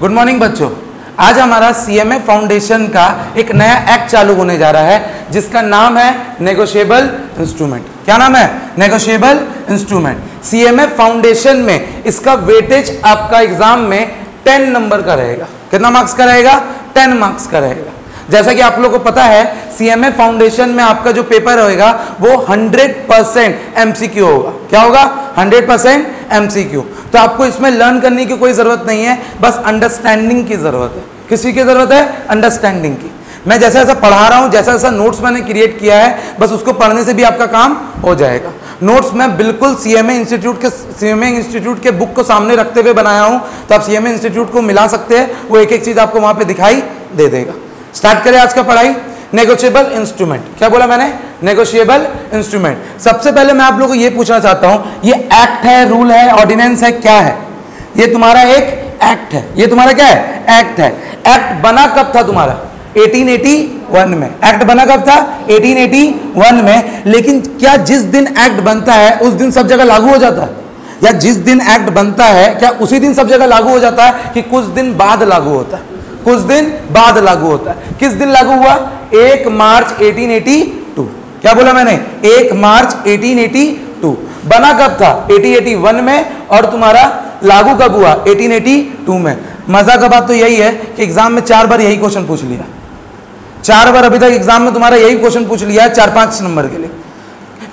Good morning बच्चों। आज हमारा सीएमए फाउंडेशन का एक नया एक्ट चालू होने जा रहा है जिसका नाम है नेगोशिएबल इंस्ट्रूमेंट। क्या नाम है? Negotiable instrument. सीएमए फाउंडेशन में इसका वेटेज आपका एग्जाम में 10 नंबर का रहेगा। कितना मार्क्स का रहेगा? 10 मार्क्स का रहेगा। जैसा कि आप लोगों को पता है सीएमए फाउंडेशन में आपका जो पेपर होगा वो 100% एमसीक्यू होगा। क्या होगा? 100% एमसीक्यू। तो आपको इसमें लर्न करने की कोई जरूरत नहीं है, बस अंडरस्टैंडिंग की जरूरत है। किसी की जरूरत है? अंडरस्टैंडिंग की। मैं जैसा जैसा पढ़ा रहा हूं, जैसा जैसा नोट्स मैंने क्रिएट किया है, बस उसको पढ़ने से भी आपका काम हो जाएगा। नोट्स मैं बिल्कुल सीएमए इंस्टीट्यूट के बुक को सामने रखते हुए बनाया हूं, तो आप सीएमए इंस्टीट्यूट को मिला सकते हैं, वो एक एक चीज आपको वहां पे दिखाई दे देगा। स्टार्ट करें आज का पढ़ाई। Negotiable instrument. क्या बोला मैंने? Negotiable instrument. सबसे पहले मैं आप लोगों को ये पूछना चाहता हूं, ये एक्ट है, रूल है, ऑर्डिनेंस है, क्या है? ये तुम्हारा एक एक्ट है। ये तुम्हारा क्या है? एक्ट है। एक्ट बना कब था तुम्हारा? 1881 में। एक्ट बना कब था? 1881 में। लेकिन क्या जिस दिन एक्ट बनता है उस दिन सब जगह लागू हो जाता है? या जिस दिन एक्ट बनता है क्या उसी दिन सब जगह लागू हो जाता है कि कुछ दिन बाद लागू होता है? कुछ दिन बाद लागू होता है। किस दिन लागू हुआ? 1 मार्च 1882। क्या बोला मैंने? 1 मार्च 1882। बना कब था? 1881 में। और तुम्हारा लागू कब हुआ? 1882 में। मजा का बात तो यही है कि एग्जाम में 4 बार यही क्वेश्चन पूछ लिया। 4 बार अभी तक एग्जाम में तुम्हारा यही क्वेश्चन पूछ लिया है 4-5 नंबर के लिए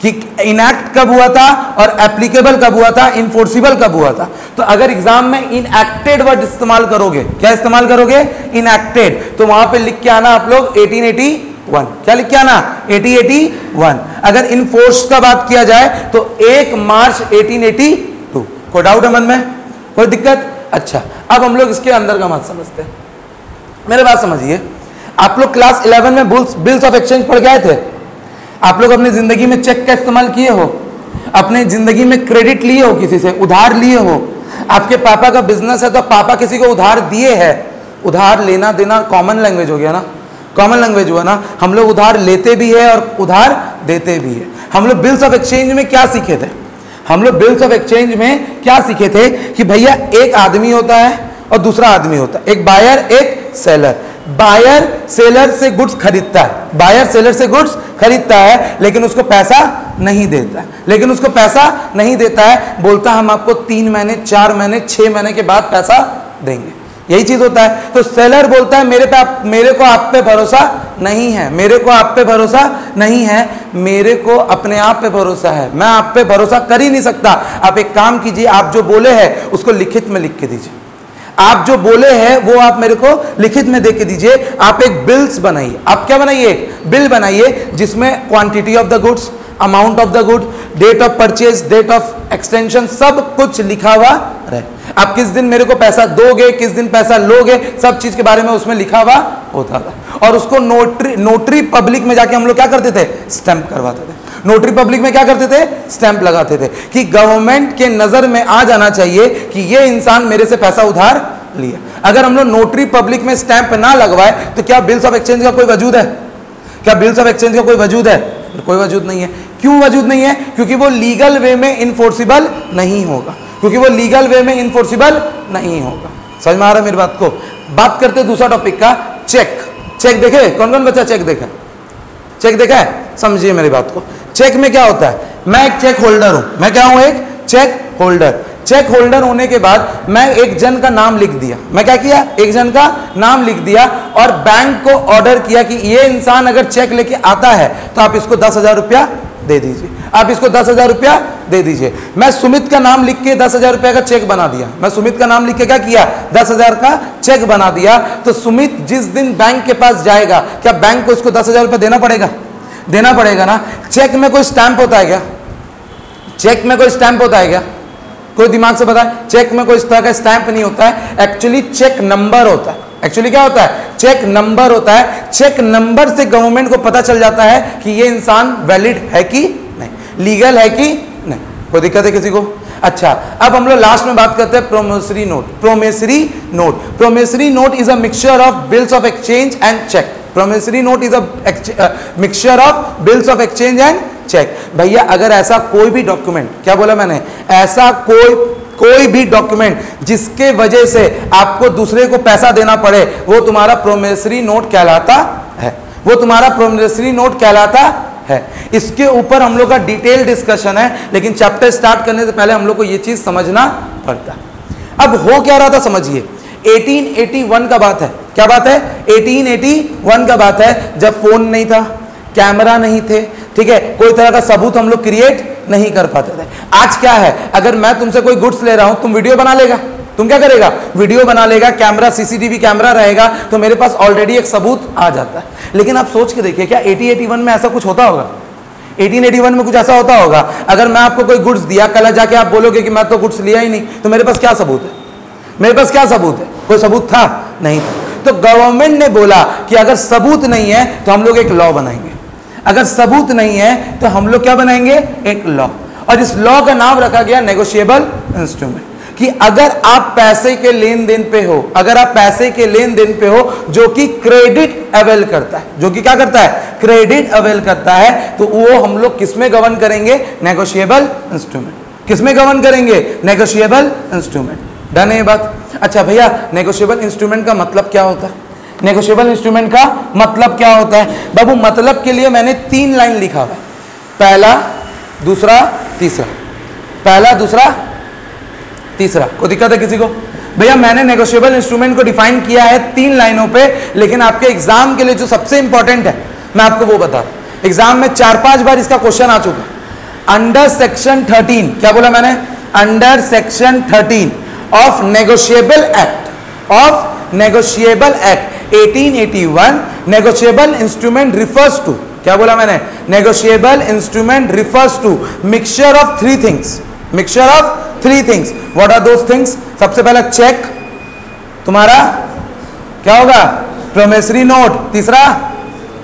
कि इनएक्ट कब हुआ था और एप्लीकेबल कब हुआ था, इनफोर्सिबल कब हुआ था। तो अगर एग्जाम में इनएक्टेड वर्ड इस्तेमाल करोगे, क्या इस्तेमाल करोगे? इनएक्टेड। तो वहां पे लिख के आना आप लोग 1881। क्या लिख के आना? 1881। अगर इनफोर्स का बात किया जाए तो 1 मार्च 1882। कोई डाउट है मन में? कोई दिक्कत? अच्छा, अब हम लोग इसके अंदर का मत समझते हैं। मेरे बात समझिए, आप लोग क्लास 11 में बिल्स ऑफ एक्सचेंज पढ़ के आए थे। आप लोग अपनी जिंदगी में चेक का इस्तेमाल किए हो? अपने जिंदगी में क्रेडिट लिए हो? किसी से उधार लिए हो? आपके पापा का बिजनेस है तो पापा किसी को उधार दिए हैं। उधार लेना देना कॉमन लैंग्वेज हो गया ना, कॉमन लैंग्वेज हुआ ना। हम लोग उधार लेते भी है और उधार देते भी है। हम लोग बिल्स ऑफ एक्सचेंज में क्या सीखे थे? हम लोग बिल्स ऑफ एक्सचेंज में क्या सीखे थे कि भैया एक आदमी होता है और दूसरा आदमी होता है, एक बायर एक सेलर। बायर सेलर से गुड्स खरीदता है, बायर सेलर से गुड्स खरीदता है, लेकिन उसको पैसा नहीं देता है। लेकिन उसको पैसा नहीं देता है, बोलता है हम आपको 3 महीने 4 महीने 6 महीने के बाद पैसा देंगे। यही चीज होता है। तो सेलर बोलता है मेरे को आप पे भरोसा नहीं है, मेरे को आप पे भरोसा नहीं है, मेरे को अपने आप पे भरोसा है, मैं आप पे भरोसा कर ही नहीं सकता। आप एक काम कीजिए, आप जो बोले हैं उसको लिखित में लिख के दीजिए। आप जो बोले हैं वो आप मेरे को लिखित में दे के दीजिए। आप एक बिल्स बनाइए। आप क्या बनाइए? एक बिल बनाइए जिसमें quantity of the goods, amount of the good, date of purchase, date of extension, सब कुछ लिखा हुआ रहे। आप किस दिन मेरे को पैसा दोगे, किस दिन पैसा लोगे, सब चीज के बारे में उसमें लिखा हुआ होता था। और उसको नोटरी पब्लिक में जाके हम लोग क्या करते थे? स्टैंप करवाते थे। नोटरी पब्लिक में क्या करते थे? स्टैंप लगाते थे कि गवर्नमेंट के नजर में आ जाना चाहिए कि ये इंसान मेरे से पैसा उधार लिया। अगर हम लोग नोटरी पब्लिक में स्टैंप ना लगवाए तो क्या बिल्स ऑफ एक्सचेंज का कोई वजूद है? क्या बिल्स ऑफ एक्सचेंज का कोई वजूद है? कोई वजूद नहीं है। क्यों वजूद नहीं है? क्योंकि वो लीगल वे में इनफोर्सिबल नहीं होगा। क्योंकि वो लीगल वे में इनफोर्सिबल नहीं होगा। समझ में आ रहा है मेरी बात को? बात करते हैं दूसरा टॉपिक का, चेक। चेक देखे? कौन कौन बच्चा चेक देखा? चेक देखा है? समझिए मेरी बात को। चेक में क्या होता है? मैं एक चेक होल्डर हूं। मैं क्या हूं? एक चेक होल्डर। चेक होल्डर होने के बाद मैं एक जन का नाम लिख दिया। मैं क्या किया? एक जन का नाम लिख दिया और बैंक को ऑर्डर किया कि ये इंसान अगर चेक लेके आता है तो आप इसको 10,000 रुपया दे दीजिए। आप इसको 10,000 रुपया दे दीजिए। मैं सुमित का नाम लिख के 10,000 रुपया का चेक बना दिया। मैं सुमित का नाम लिख के क्या किया? 10,000 का चेक बना दिया। तो सुमित जिस दिन बैंक के पास जाएगा, क्या बैंक को इसको 10,000 रुपया देना पड़ेगा? देना पड़ेगा ना। चेक में कोई स्टैंप होता है क्या? चेक में कोई स्टैंप होता है क्या? कोई दिमाग से बताए। चेक में कोई इस तरह का स्टैंप नहीं होता है। एक्चुअली चेक नंबर होता है। एक्चुअली क्या होता है? चेक नंबर होता है। चेक नंबर से गवर्नमेंट को पता चल जाता है कि ये इंसान वैलिड है कि नहीं, लीगल है कि नहीं। कोई दिक्कत है किसी को? अच्छा, अब हम लोग लास्ट में बात करते हैं promissory note. Promissory note. Promissory note is a mixture of bills of exchange and cheque. Promissory note is a mixture of bills of exchange and cheque. भैया अगर ऐसा कोई भी डॉक्यूमेंट, क्या बोला मैंने? ऐसा कोई कोई भी डॉक्यूमेंट जिसके वजह से आपको दूसरे को पैसा देना पड़े वो तुम्हारा प्रोमिसरी नोट कहलाता है, वो तुम्हारा प्रोमिसरी नोट कहलाता है। इसके ऊपर हम लोग का डिटेल डिस्कशन है, लेकिन चैप्टर स्टार्ट करने से पहले हम लोग को ये चीज समझना पड़ता। अब हो क्या रहा था समझिए, 1881 का बात है। क्या बात है? 1881 का बात है, जब फोन नहीं था, कैमरा नहीं थे, ठीक है, कोई तरह का सबूत हम लोग क्रिएट नहीं कर पाते थे। आज क्या है, अगर मैं तुमसे कोई गुड्स ले रहा हूं, तुम वीडियो बना लेगा, तुम क्या करेगा, वीडियो बना लेगा, कैमरा सीसीटीवी कैमरा रहेगा, तो मेरे पास ऑलरेडी एक सबूत आ जाता है। लेकिन आप सोच के देखिए, क्या 1881 में ऐसा कुछ होता होगा? 1881 में कुछ ऐसा होता होगा? अगर मैं आपको कोई गुड्स दिया, कल जाके आप बोलोगे कि मैं तो गुड्स लिया ही नहीं, तो मेरे पास क्या सबूत है? मेरे पास क्या सबूत है? कोई सबूत था? नहीं था। तो गवर्नमेंट ने बोला कि अगर सबूत नहीं है तो हम लोग एक लॉ बनाएंगे, अगर सबूत नहीं है तो हम लोग क्या बनाएंगे? एक लॉ। और इस लॉ का नाम रखा गया नेगोशिएबल इंस्ट्रूमेंट, कि अगर आप पैसे के लेन देन पे हो, अगर आप पैसे के लेन देन पे हो जो कि क्रेडिट अवेल करता है, जो कि क्या करता है? क्रेडिट अवेल करता है, तो वो हम लोग किस में गवर्न करेंगे? Negotiable instrument. किस में गवर्न करेंगे? Negotiable instrument. डन है ये बात? अच्छा भैया, नेगोशिएबल इंस्ट्रूमेंट का मतलब क्या होता है? नेगोशिएबल इंस्ट्रूमेंट का मतलब क्या होता है? बाबू, मतलब के लिए मैंने 3 लाइन लिखा हुआ है, पहला, दूसरा, तीसरा। पहला, दूसरा, तीसरा। कोई दिक्कत है किसी को? भैया मैंने नेगोशिएबल इंस्ट्रूमेंट को डिफाइन किया है 3 लाइनों पे, लेकिन आपके एग्जाम के लिए जो सबसे इंपॉर्टेंट है मैं आपको वो बता रहा हूं। एग्जाम में 4-5 बार इसका क्वेश्चन आ चुका है। अंडर सेक्शन 13, क्या बोला मैंने? Under section 13 of negotiable act, of negotiable act 1881, negotiable instrument refers to, क्या बोला मैंने? Negotiable instrument refers to mixture of 3 things, mixture of 3 things. What are those things? सबसे पहला चेक, तुम्हारा क्या होगा? Promissory note. तीसरा,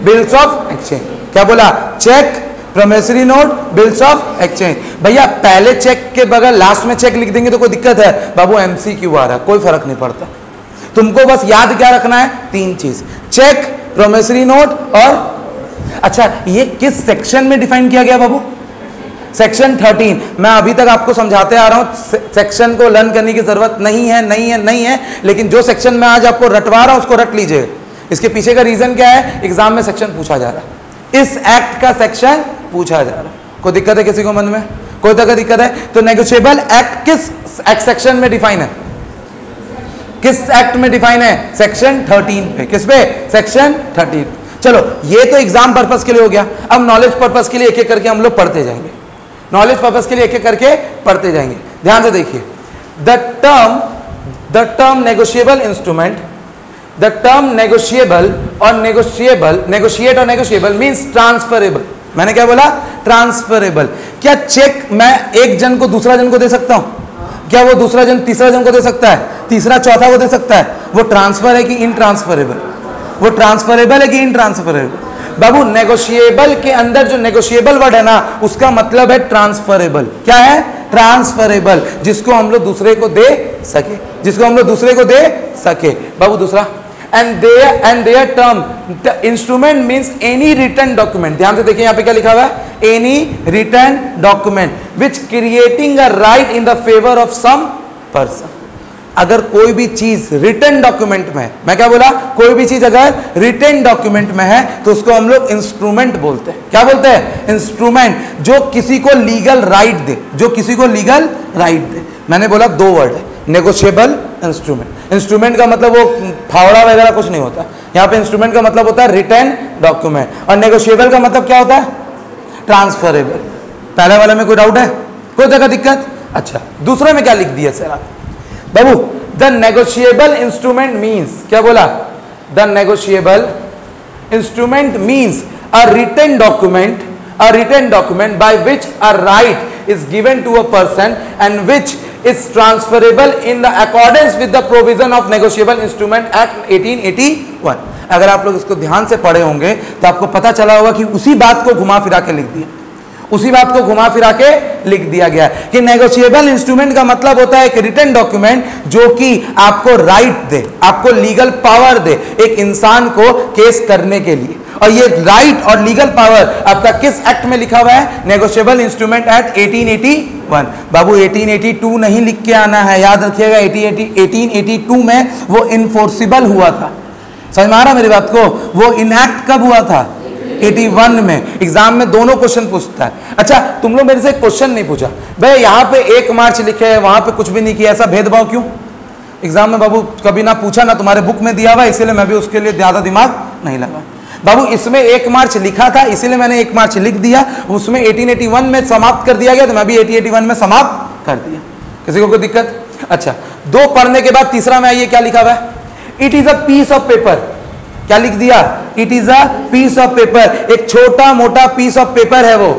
बिल्स ऑफ एक्सचेंज। क्या बोला? Cheque, promissory note, bills of exchange. भैया पहले चेक के बगैर लास्ट में चेक लिख देंगे तो कोई दिक्कत है? बाबू MCQ आ रहा है, कोई फर्क नहीं पड़ता। तुमको बस याद क्या रखना है? 3 चीज, चेक, प्रोमिसरी नोट और अच्छा, ये किस सेक्शन में डिफाइन किया गया बाबू? सेक्शन 13। मैं अभी तक आपको समझाते आ रहा हूं, सेक्शन को लर्न करने की जरूरत नहीं है, नहीं है, नहीं है, लेकिन जो सेक्शन में आज आपको रटवा रहा हूं उसको रट लीजिए। इसके पीछे का रीजन क्या है? एग्जाम में सेक्शन पूछा जा रहा है, इस एक्ट का सेक्शन पूछा जा रहा है। कोई दिक्कत है किसी को मन में? कोई तरह का दिक्कत है? तो नेगोशिएबल एक्ट किस एक्ट सेक्शन में डिफाइन है? किस एक्ट में डिफाइन है? सेक्शन 13 पे। किस पे? सेक्शन 13। चलो ये तो एग्जाम पर्पस के लिए हो गया। अब नॉलेज पर्पस के लिए एक एक करके हम लोग पढ़ते जाएंगे, नॉलेज पर्पस के लिए एक एक करके पढ़ते जाएंगे। ध्यान से देखिए, the term negotiable instrument, the term negotiable और नेगोशिएबल, नेगोशिएट और नेगोशिएबल मींस ट्रांसफरेबल। मैंने क्या बोला? ट्रांसफरेबल। क्या चेक मैं एक जन को दूसरा जन को दे सकता हूं? क्या वो दूसरा जन तीसरा जन को दे सकता है? तीसरा चौथा को दे सकता है? वो ट्रांसफर है कि इनट्रांसफरेबल? वो ट्रांसफरेबल है कि इनट्रांसफरेबल? बाबू नेगोशिएबल के अंदर जो नेगोशिएबल वर्ड है ना, उसका मतलब है ट्रांसफरेबल। क्या है? ट्रांसफरेबल, जिसको हम लोग दूसरे को दे सके, जिसको हम लोग दूसरे को दे सके। बाबू दूसरा, and their term instrument means any written document। ध्यान से देखिए यहां पे क्या लिखा हुआ है? any written document which creating a right in the favor of some person। अगर कोई भी चीज रिटन डॉक्यूमेंट में है, मैं क्या बोला? कोई भी चीज अगर रिटन डॉक्यूमेंट में है तो उसको हम लोग इंस्ट्रूमेंट बोलते हैं। क्या बोलते हैं? इंस्ट्रूमेंट। जो किसी को लीगल राइट दे, जो किसी को लीगल राइट दे। मैंने बोला 2 वर्ड है, नेगोशिएबल, इंस्ट्रूमेंट। इंस्ट्रूमेंट का मतलब वो फावड़ा वगैरह कुछ नहीं होता। यहाँ पे इंस्ट्रूमेंट का मतलब होता है रिटन डॉक्यूमेंट, और नेगोशिएबल का मतलब क्या होता है? ट्रांसफरेबल। पहले वाले में कोई डाउट है? कोई तरह का दिक्कत? अच्छा, दूसरे में क्या लिख दिया सर बाबू? द नेगोशिएबल इंस्ट्रूमेंट मीन्स, क्या बोला? The negotiable instrument means a written document, a written document by which a right is given to a person and which is transferable in the accordance with the provision of Negotiable Instrument Act 1881। अगर आप लोग इसको ध्यान से पढ़े होंगे तो आपको पता चला होगा कि उसी बात को घुमा फिरा के लिख दिया, उसी बात को घुमा फिरा के लिख दिया गया है कि नेगोशिएबल इंस्ट्रूमेंट का मतलब होता है एक रिटन डॉक्यूमेंट जो कि आपको राइट दे, आपको लीगल पावर दे एक इंसान को केस करने के लिए। और ये राइट और लीगल पावर आपका किस एक्ट में लिखा हुआ है? Negotiable instrument act 1881। बाबू 1882 नहीं लिख के आना है, याद रखिएगा 1882 में वो इनफोर्सिबल हुआ था। समझ में आ रहा मेरी बात को? वो इनएक्ट कब हुआ था? 81 में। एग्जाम में दोनों क्वेश्चन पूछता है। अच्छा, तुम लोग मेरे से क्वेश्चन नहीं पूछा भाई, यहाँ पे 1 मार्च लिखे है, वहां पे कुछ भी नहीं किया, ऐसा भेदभाव क्यों? एग्जाम में बाबू कभी ना पूछा ना तुम्हारे बुक में दिया हुआ, इसीलिए मैं भी उसके लिए ज्यादा दिमाग नहीं लगा। बाबू इसमें 1 मार्च लिखा था, इसीलिए मैंने 1 मार्च लिख दिया। उसमें 1881 में समाप्त कर दिया गया, तो मैं भी 1881 में समाप्त कर दिया। किसी को कोई दिक्कत? अच्छा, 2 पढ़ने के बाद तीसरा में आइए, क्या लिखा हुआ है? It is a piece of paper. क्या लिख दिया? It is a piece of paper. एक छोटा मोटा पीस ऑफ पेपर है वो,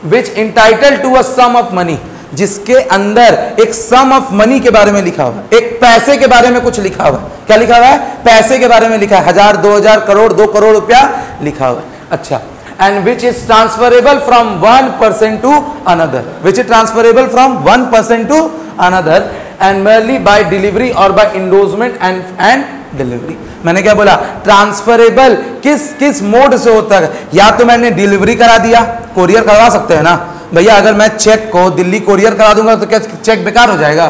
which entitle to a sum of money, जिसके अंदर एक सम ऑफ मनी के बारे में लिखा हुआ है, एक पैसे के बारे में कुछ लिखा हुआ है। क्या लिखा हुआ है? पैसे के बारे में लिखा है। 1000, 2000, करोड़, 2 करोड़ रुपया लिखा हुआ है। अच्छा, and which is transferable from one person to another, which is transferable from one person to another and merely by delivery और बाय इंडोर्समेंट एंड डिलीवरी। मैंने क्या बोला? ट्रांसफरेबल किस किस मोड से होता है? या तो मैंने डिलीवरी करा दिया, कोरियर करवा सकते हैं ना भैया। अगर मैं चेक को दिल्ली कोरियर करा दूंगा तो क्या चेक बेकार हो जाएगा?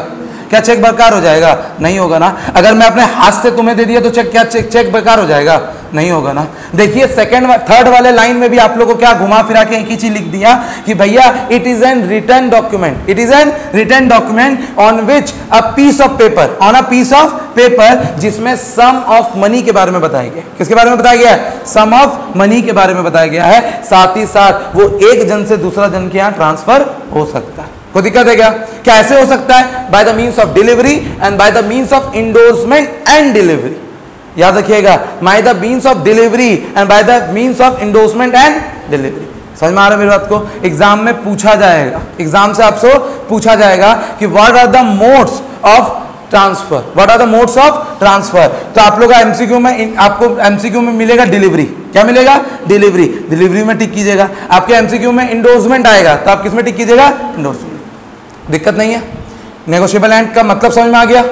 क्या चेक बेकार हो जाएगा? नहीं होगा ना। अगर मैं अपने हाथ से तुम्हें दे दिया तो चेक बेकार हो जाएगा? नहीं होगा ना। देखिए थर्ड वाले लाइन में भी आप लोगों को क्या घुमा फिरा के एक ही चीज लिख दिया कि भैया it is an written document, it is an written document on which a piece of paper, on a piece of paper, जिसमें सम ऑफ मनी के बारे में बताया गया। किसके बारे में बताया गया है? सम ऑफ मनी के बारे में बताया गया है। साथ ही साथ वो एक जन से दूसरा जन के यहाँ ट्रांसफर हो सकता है। कोई दिक्कत है क्या? क्या ऐसे हो सकता है? By the means of delivery and by the means of endorsement and delivery. याद रखिएगा, by the means of delivery and by the means of endorsement and delivery. समझ में आ रहा है मेरी बात को? एग्जाम में पूछा जाएगा, एग्जाम से आपसे पूछा जाएगा कि what are the modes of transfer, what are the modes of transfer. तो आप लोग एमसीक्यू में, आपको एमसीक्यू में मिलेगा डिलीवरी। क्या मिलेगा? डिलीवरी। डिलीवरी में टिक कीजिएगा। आपके एमसीक्यू में इंडोर्समेंट आएगा, तो आप किस में टिक कीजिएगा? इंडोर्समेंट। दिक्कत नहीं है। नेगोशिएबल एंड का मतलब समझ में आ गया?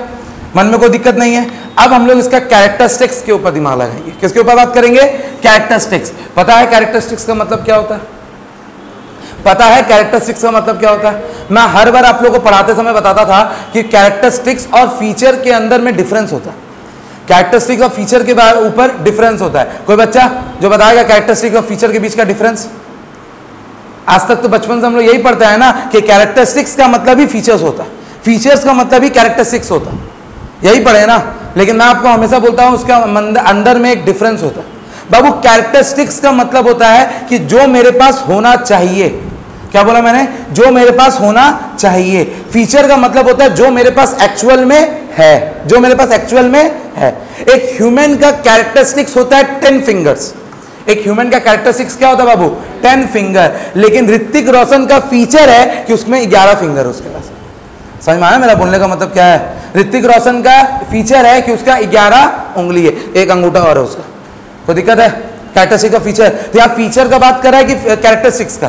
मन में कोई दिक्कत नहीं है। अब हम लोग इसका कैरेक्टरिस्टिक्स के ऊपर दिमाग लगाएंगे। किसके ऊपर बात करेंगे? कैरेक्टरिस्टिक्स। पता है कैरेक्टरिस्टिक्स का मतलब क्या होता है? पता है कैरेक्टरिस्टिक्स का मतलब क्या होता है? मैं हर बार आप लोगों को पढ़ाते समय बताता था कि कैरेक्टरिस्टिक्स और फीचर के अंदर में डिफरेंस होता है। कैरेक्टरिस्टिक्स और फीचर के ऊपर डिफरेंस होता है। कोई बच्चा जो बताएगा कैरेक्टरिस्टिक्स और फीचर के बीच का डिफरेंस? आज तक तो बचपन से हम लोग यही पढ़ते हैं ना कि कैरेक्टरिस्टिक्स का मतलब ही फीचर्स होता है, फीचर्स का मतलब ही कैरेक्टरिस्टिक्स होता है, यही पढ़े ना। लेकिन मैं आपको हमेशा बोलता हूं उसका अंदर में एक डिफरेंस होता है। बाबू कैरेक्टरिस्टिक्स का मतलब होता है कि जो मेरे पास होना चाहिए। क्या बोला मैंने? जो मेरे पास होना चाहिए। फीचर का मतलब होता है जो मेरे पास एक्चुअल में है, जो मेरे पास एक्चुअल में है। एक ह्यूमन का कैरेक्टरिस्टिक्स होता है 10 फिंगर्स। एक ह्यूमन का कैरेक्टरिस्टिक्स क्या होता है बाबू? 10 फिंगर। लेकिन ऋतिक रोशन का फीचर है कि उसमें 11 फिंगर है उसके पास। समझ में आया मेरा बोलने का मतलब क्या है? ऋतिक रोशन का फीचर है कि उसका 11 उंगली है, एक अंगूठा और है उसका। कोई दिक्कत है? कैरेक्टरिस्टिक का फीचर। तो यहाँ फीचर का बात कर रहा है कि कैरेक्टरिस्टिक्स का?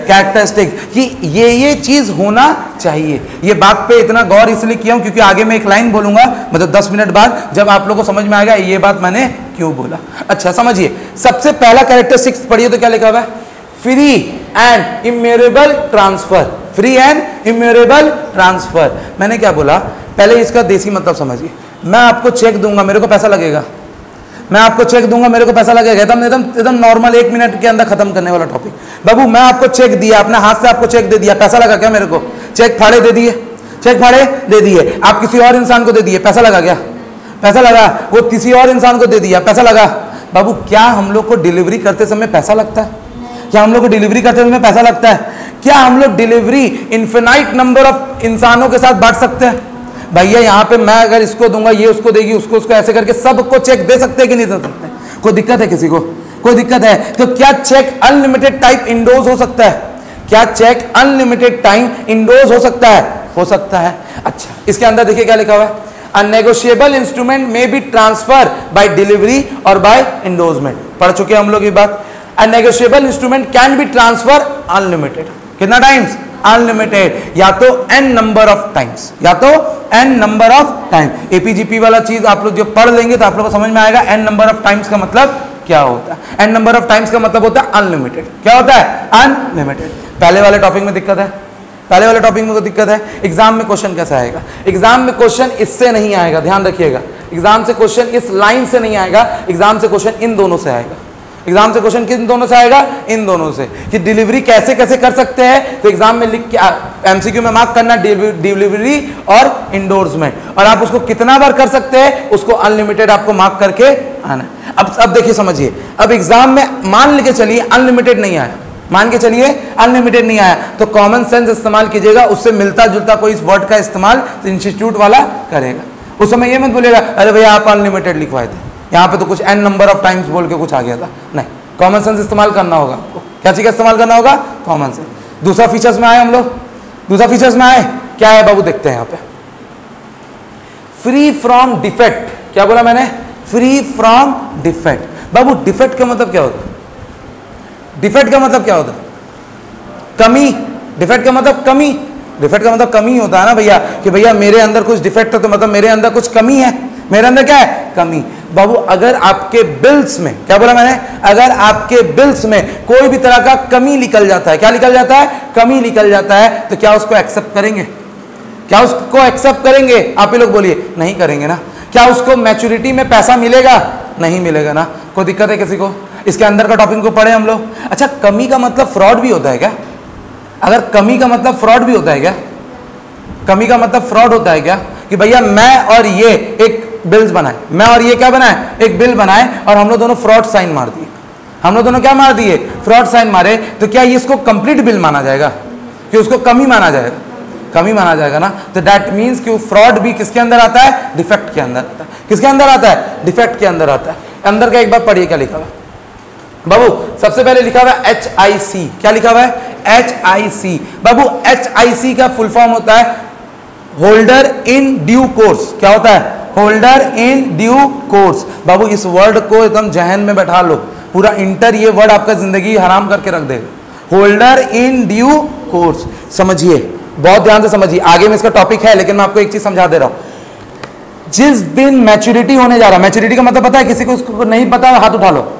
कैरेक्टरिस्टिक कि ये चीज होना चाहिए। ये बात पे इतना गौर इसलिए किया हूं क्योंकि आगे मैं एक लाइन बोलूंगा, मतलब 10 मिनट बाद, जब आप लोगों को समझ में आएगा ये बात मैंने क्यों बोला। अच्छा समझिए, सबसे पहला कैरेक्टरिस्टिक्स पढ़िए तो क्या लिखा हुआ है? Free and immurable transfer. Free and immurable transfer. मैंने क्या बोला? पहले इसका देसी मतलब समझिए। मैं आपको चेक दूंगा, मेरे को पैसा लगेगा। मैं आपको चेक दूंगा, मेरे को पैसा लगेगा। एकदम नॉर्मल 1 मिनट के अंदर खत्म करने वाला टॉपिक। बाबू मैं आपको चेक दिया, अपने हाथ से आपको चेक दे दिया, पैसा लगा क्या मेरे को? चेक फाड़े दे दिए, चेक फाड़े दे दिए। आप किसी और इंसान को दे दिए, पैसा लगा क्या? पैसा लगा। वो किसी और इंसान को दे दिया, पैसा लगा। बाबू क्या हम लोग को डिलीवरी करते समय पैसा लगता है? क्या हम लोग को डिलीवरी करते समय पैसा लगता है? क्या हम लोग डिलीवरी इन्फिनाइट नंबर ऑफ इंसानों के साथ बांट सकते हैं? भैया यहाँ पे मैं अगर इसको दूंगा, ये उसको देगी, उसको ऐसे करके सबको चेक दे सकते हैं कि नहीं दे सकते? कोई दिक्कत है किसी को? कोई दिक्कत है? तो क्या चेक अनलिमिटेड टाइम इंडोर्स हो सकता है? क्या चेक अनलिमिटेड टाइम इंडोर्स हो सकता है? हो सकता है। अच्छा इसके अंदर देखिए क्या लिखा हुआ है? अ नेगोशिएबल इंस्ट्रूमेंट में बी ट्रांसफर बाय डिलीवरी और बाय इंडोर्समेंट। पढ़ चुके हम लोग ये बात। A negotiable instrument can be transferred unlimited. कितना टाइम्स? अनलिमिटेड, या तो n नंबर ऑफ टाइम्स, या तो n number of time. AP GP वाला चीज आप लोग जो पढ़ लेंगे तो आप लोग को समझ में आएगा n नंबर ऑफ टाइम्स का मतलब क्या होता है। n नंबर ऑफ टाइम्स का मतलब होता है अनलिमिटेड। क्या होता है? अनलिमिटेड। पहले वाले टॉपिक में दिक्कत है, पहले वाले टॉपिक में कोई दिक्कत है। एग्जाम में क्वेश्चन कैसा आएगा? एग्जाम में क्वेश्चन इससे नहीं आएगा, ध्यान रखिएगा। एग्जाम से क्वेश्चन इस लाइन से नहीं आएगा, एग्जाम से क्वेश्चन इन दोनों से आएगा। एग्जाम से क्वेश्चन किन दोनों से आएगा? इन दोनों से। कि डिलीवरी कैसे कैसे कर सकते हैं, तो एग्जाम में लिख के एमसीक्यू में मार्क करना डिलीवरी और इंडोर्समेंट, और आप उसको कितना बार कर सकते हैं उसको अनलिमिटेड आपको मार्क करके आना। अब देखिए समझिए, अब एग्जाम में मान के चलिए अनलिमिटेड नहीं आया, मान के चलिए अनलिमिटेड नहीं आया, तो कॉमन सेंस इस्तेमाल कीजिएगा, उससे मिलता जुलता कोई इस वर्ड का इस्तेमाल इंस्टीट्यूट वाला करेगा। उस समय ये मत बोलेगा अरे भैया आप अनलिमिटेड लिखवाए थे, यहाँ पे तो कुछ n नंबर ऑफ टाइम्स बोल के कुछ आ गया था। नहीं, कॉमन सेंस इस्तेमाल करना होगा आपको। क्या चीज का इस्तेमाल करना होगा? Common sense. दूसरा फीचर्स में आए हम लोग, दूसरा फीचर्स में आए, क्या है बाबू? देखते हैं यहाँ पे, फ्री फ्रॉम डिफेक्ट। क्या बोला मैंने? Free from defect. Babu defect का मतलब क्या होता है? डिफेक्ट का मतलब क्या होता है? कमी। डिफेक्ट का मतलब कमी, डिफेक्ट का मतलब कमी होता है ना भैया, कि भैया मेरे अंदर कुछ डिफेक्ट है तो मतलब मेरे अंदर कुछ कमी है, मेरे अंदर क्या है? कमी। बाबू अगर आपके बिल्स में, क्या बोला मैंने? अगर आपके बिल्स में कोई भी तरह का कमी निकल जाता है, क्या निकल जाता है? कमी निकल जाता है, तो क्या उसको एक्सेप्ट करेंगे? क्या उसको एक्सेप्ट करेंगे? आप ही लोग बोलिए, नहीं करेंगे ना। क्या उसको मैच्योरिटी में पैसा मिलेगा? नहीं मिलेगा ना। कोई दिक्कत है किसी को? इसके अंदर का टॉपिक को पढ़े हम लोग। अच्छा, कमी का मतलब फ्रॉड भी होता है क्या? अगर कमी का मतलब फ्रॉड भी होता है क्या? कमी का मतलब फ्रॉड होता है क्या? कि भैया मैं और ये एक बिल्स बनाए, मैं और ये क्या बनाए? एक बिल बनाए, और हम लोग दोनों फ्रॉड साइन मार दिए। हम लोग दोनों क्या मार दिए? फ्रॉड साइन मारे, तो क्या ये इसको कंप्लीट बिल माना जाएगा कि उसको कमी माना जाएगा? कमी माना जाएगा ना। तो दैट मीन्स कि फ्रॉड भी किसके अंदर आता है? डिफेक्ट के अंदर आता है। किसके अंदर आता है? डिफेक्ट के अंदर आता है। अंदर का एक बार पढ़िए, क्या लिखा हुआ बाबू? सबसे पहले लिखा हुआ है HIC। क्या लिखा हुआ है? HIC। बाबू HIC का फुल फॉर्म होता है होल्डर इन ड्यू कोर्स। क्या होता है? Holder in due course. बाबू इस वर्ड को एकदम जहन में बैठा लो, पूरा इंटर ये वर्ड आपका जिंदगी हराम करके रख देगा। होल्डर इन ड्यू कोर्स, समझिए, बहुत ध्यान से समझिए। आगे में इसका टॉपिक है, लेकिन मैं आपको एक चीज समझा दे रहा हूं। जिस दिन मैच्योरिटी होने जा रहा है, मैच्योरिटी का मतलब पता है किसी को? उसको नहीं पता हाथ उठा लो।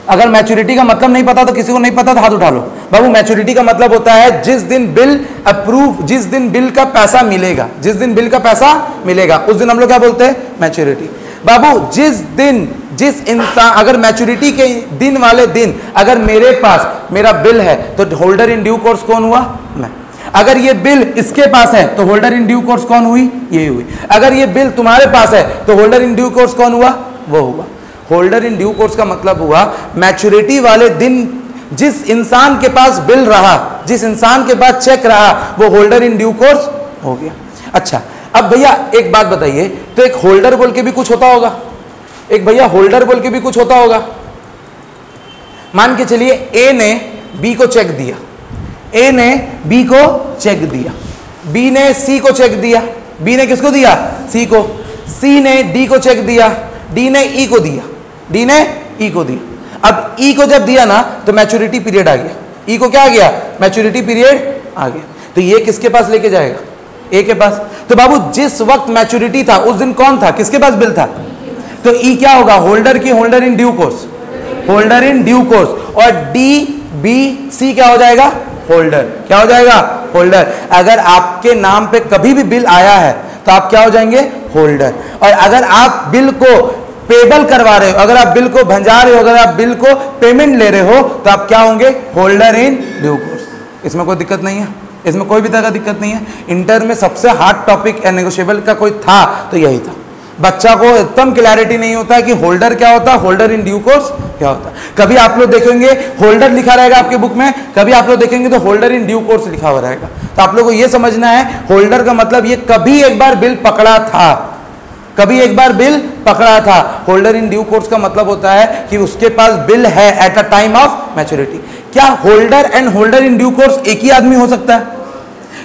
अगर मैच्योरिटी का मतलब नहीं पता तो किसी को नहीं पता तो हाथ उठा लो। बाबू मैच्योरिटी का मतलब होता है जिस दिन बिल अप्रूव, जिस दिन बिल का पैसा मिलेगा, जिस दिन बिल का पैसा मिलेगा उस दिन हम लोग क्या बोलते हैं? मैच्योरिटी। बाबू जिस दिन, जिस इंसान, अगर मैच्योरिटी के दिन वाले दिन अगर मेरे पास मेरा बिल है तो होल्डर इन ड्यू कोर्स कौन हुआ? मैं। अगर ये बिल इसके पास है तो होल्डर इन ड्यू कोर्स कौन हुई? ये हुई। अगर ये बिल तुम्हारे पास है तो होल्डर इन ड्यू कोर्स कौन हुआ? वो हुआ। होल्डर इन ड्यू कोर्स का मतलब हुआ मैच्योरिटी वाले दिन जिस इंसान के पास बिल रहा, जिस इंसान के पास चेक रहा, वो होल्डर इन ड्यू कोर्स हो गया। अच्छा, अब भैया एक बात बताइए, तो एक होल्डर बोल के भी कुछ होता होगा, एक भैया होल्डर बोल के भी कुछ होता होगा। मान के चलिए ए ने बी को चेक दिया, ए ने बी को चेक दिया, बी ने सी को चेक दिया, बी ने किसको दिया? सी को। सी ने डी को चेक दिया, डी ने ई को दिया, डी ने ई को दिया। अब ई को जब दिया ना तो मैच्योरिटी पीरियड आ गया। ई को क्या आ गया? मैच्योरिटी पीरियड आ गया। तो ये किसके पास लेके जाएगा? ए के पास। तो बाबू जिस वक्त मैच्योरिटी था उस दिन कौन था? किसके पास बिल था? तो ई क्या होगा? होल्डर की holder in due course, holder in due course. और डी बी सी क्या हो जाएगा? होल्डर। क्या हो जाएगा? होल्डर। अगर आपके नाम पे कभी भी बिल आया है तो आप क्या हो जाएंगे? होल्डर। और अगर आप बिल को पेबल करवा रहे हो, अगर आप बिल को भंजा रहे हो, अगर आप बिल को पेमेंट ले रहे हो तो आप क्या होंगे? Holder in due course. इसमें कोई दिक्कत नहीं है, इसमें कोई भी तरह का दिक्कत नहीं है। इंटर में सबसे हार्ड टॉपिक नेगोशिएबल का कोई था तो यही था। बच्चा को एकदम क्लैरिटी नहीं होता है कि होल्डर क्या होता है, होल्डर इन ड्यू कोर्स क्या होता है। कभी आप लोग देखेंगे होल्डर लिखा रहेगा आपके बुक में, कभी आप लोग देखेंगे तो होल्डर इन ड्यू कोर्स लिखा हुआ रहेगा। तो आप लोग को यह समझना है होल्डर का मतलब ये कभी एक बार बिल पकड़ा था, कभी एक बार बिल पकड़ा था। होल्डर इन ड्यू कोर्स का मतलब होता है कि उसके पास बिल है at a time of maturity. क्या holder and holder in due course एक ही आदमी हो सकता है?